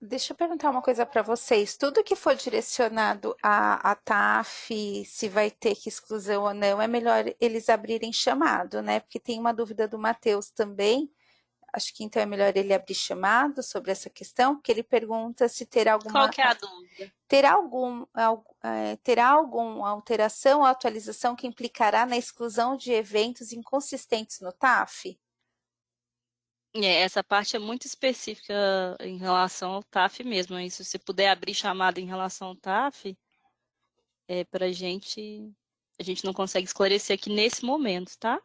Deixa eu perguntar uma coisa para vocês. Tudo que for direcionado à TAF, se vai ter que exclusão ou não, é melhor eles abrirem chamado, né? Porque tem uma dúvida do Matheus também. Acho que então é melhor ele abrir chamado sobre essa questão, porque ele pergunta se terá alguma. Qual que é a dúvida? Terá alguma alteração ou atualização que implicará na exclusão de eventos inconsistentes no TAF? Essa parte é muito específica em relação ao TAF mesmo. E se você puder abrir chamada em relação ao TAF, para a gente não consegue esclarecer aqui nesse momento, tá?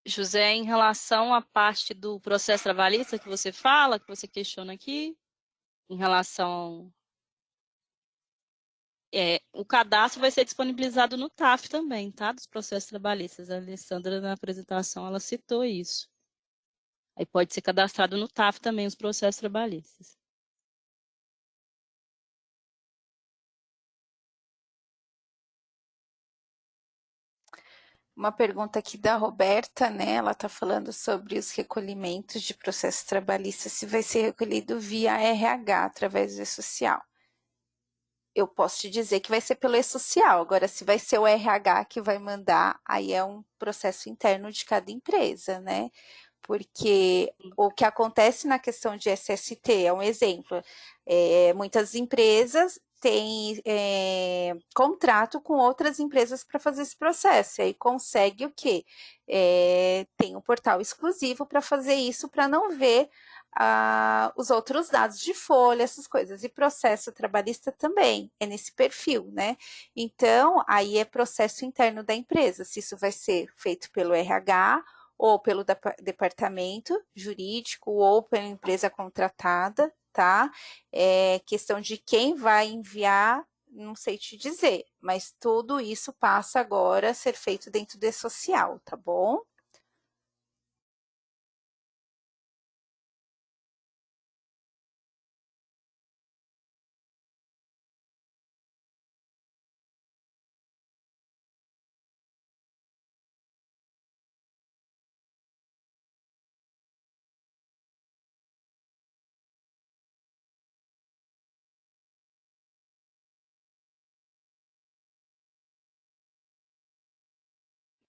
José, em relação à parte do processo trabalhista que você fala, que você questiona aqui, em relação... o cadastro vai ser disponibilizado no TAF também, tá? Dos processos trabalhistas. A Alessandra, na apresentação, ela citou isso. Aí pode ser cadastrado no TAF também os processos trabalhistas. Uma pergunta aqui da Roberta, né? Ela está falando sobre os recolhimentos de processo trabalhista, se vai ser recolhido via RH, através do E-Social. Eu posso te dizer que vai ser pelo E-Social, agora se vai ser o RH que vai mandar, aí é um processo interno de cada empresa, né? Porque o que acontece na questão de SST é um exemplo. Muitas empresas têm contrato com outras empresas para fazer esse processo. E aí consegue o quê? Tem um portal exclusivo para fazer isso, para não ver os outros dados de folha, essas coisas. E processo trabalhista também é nesse perfil, né? Então, aí é processo interno da empresa. Se isso vai ser feito pelo RH ou pelo departamento jurídico ou pela empresa contratada, tá? Questão de quem vai enviar, não sei te dizer, mas tudo isso passa agora a ser feito dentro do E-Social, tá bom?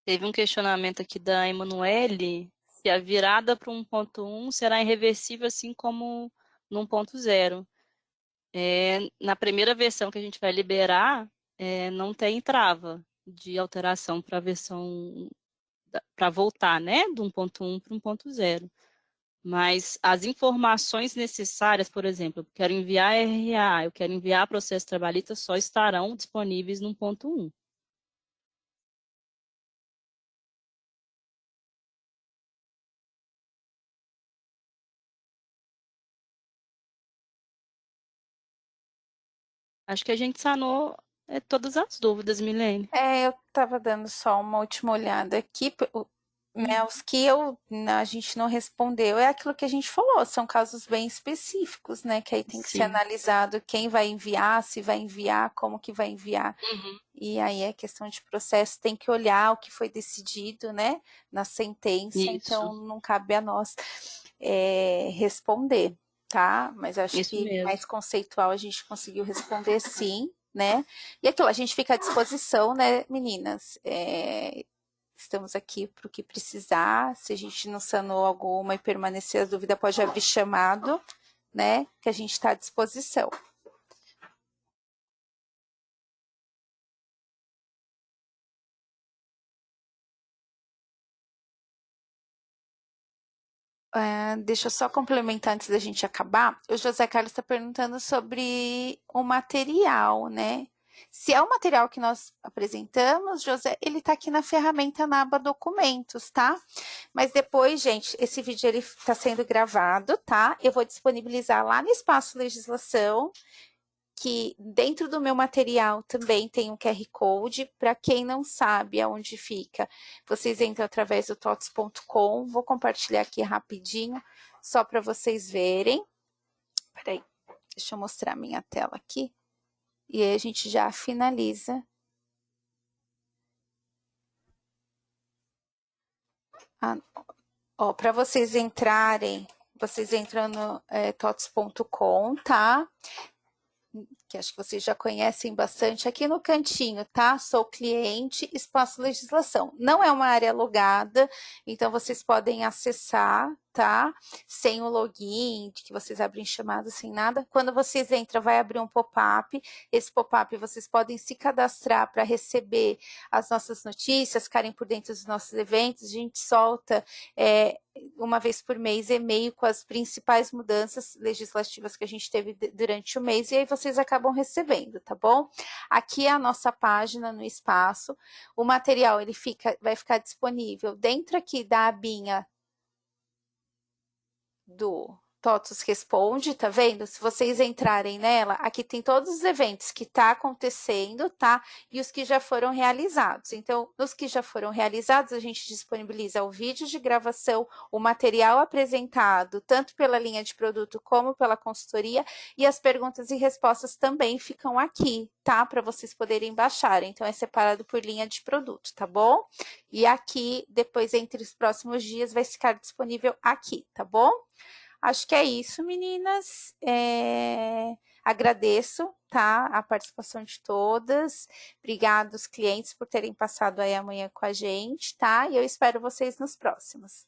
Teve um questionamento aqui da Emanuele, se a virada para o 1.1 será irreversível, assim como no 1.0. Na primeira versão que a gente vai liberar, não tem trava de alteração para a versão, para voltar, né, do 1.1 para o 1.0. Mas as informações necessárias, por exemplo, eu quero enviar RA, eu quero enviar processo trabalhista, só estarão disponíveis no 1.1. Acho que a gente sanou todas as dúvidas, Milene. Eu estava dando só uma última olhada aqui, né, os que a gente não respondeu é aquilo que a gente falou, são casos bem específicos, né, que aí tem que ser Sim. analisado quem vai enviar, se vai enviar, como que vai enviar. Uhum. E aí é questão de processo, tem que olhar o que foi decidido, né, na sentença, Isso. então não cabe a nós responder, tá? Mas acho Isso que mesmo. mais conceitual a gente conseguiu responder sim, né? E aquilo, a gente fica à disposição, né, meninas? Estamos aqui para o que precisar. Se a gente não sanou alguma e permanecer a dúvida, pode abrir chamado, né? Que a gente está à disposição. Deixa eu só complementar antes da gente acabar. O José Carlos está perguntando sobre o material, né? Se é o material que nós apresentamos, José, ele está aqui na ferramenta na aba documentos, tá? Mas depois, gente, esse vídeo ele está sendo gravado, tá? Eu vou disponibilizar lá no espaço legislação, que dentro do meu material também tem um QR Code. Para quem não sabe aonde fica, vocês entram através do tots.com. Vou compartilhar aqui rapidinho, só para vocês verem. Peraí, deixa eu mostrar minha tela aqui. E aí a gente já finaliza. Para vocês entrarem, vocês entram no tots.com, tá? Que acho que vocês já conhecem bastante, aqui no cantinho, tá? Sou cliente, espaço legislação. Não é uma área logada, então vocês podem acessar, tá? Sem o login, de que vocês abrem chamada sem nada. Quando vocês entram, vai abrir um pop-up. Esse pop-up vocês podem se cadastrar para receber as nossas notícias, ficarem por dentro dos nossos eventos. A gente solta uma vez por mês e-mail com as principais mudanças legislativas que a gente teve durante o mês, e aí vocês acabam recebendo, tá bom? Aqui é a nossa página no espaço. O material ele vai ficar disponível dentro aqui da abinha do TOTOS Responde, tá vendo? Se vocês entrarem nela, aqui tem todos os eventos que tá acontecendo, tá? E os que já foram realizados. Então, nos que já foram realizados, a gente disponibiliza o vídeo de gravação, o material apresentado, tanto pela linha de produto como pela consultoria, e as perguntas e respostas também ficam aqui, tá? Para vocês poderem baixar. Então, é separado por linha de produto, tá bom? E aqui, depois, entre os próximos dias, vai ficar disponível aqui, tá bom? Acho que é isso, meninas. Agradeço, tá, a participação de todas. Obrigada aos clientes por terem passado aí amanhã com a gente, tá? E eu espero vocês nos próximos.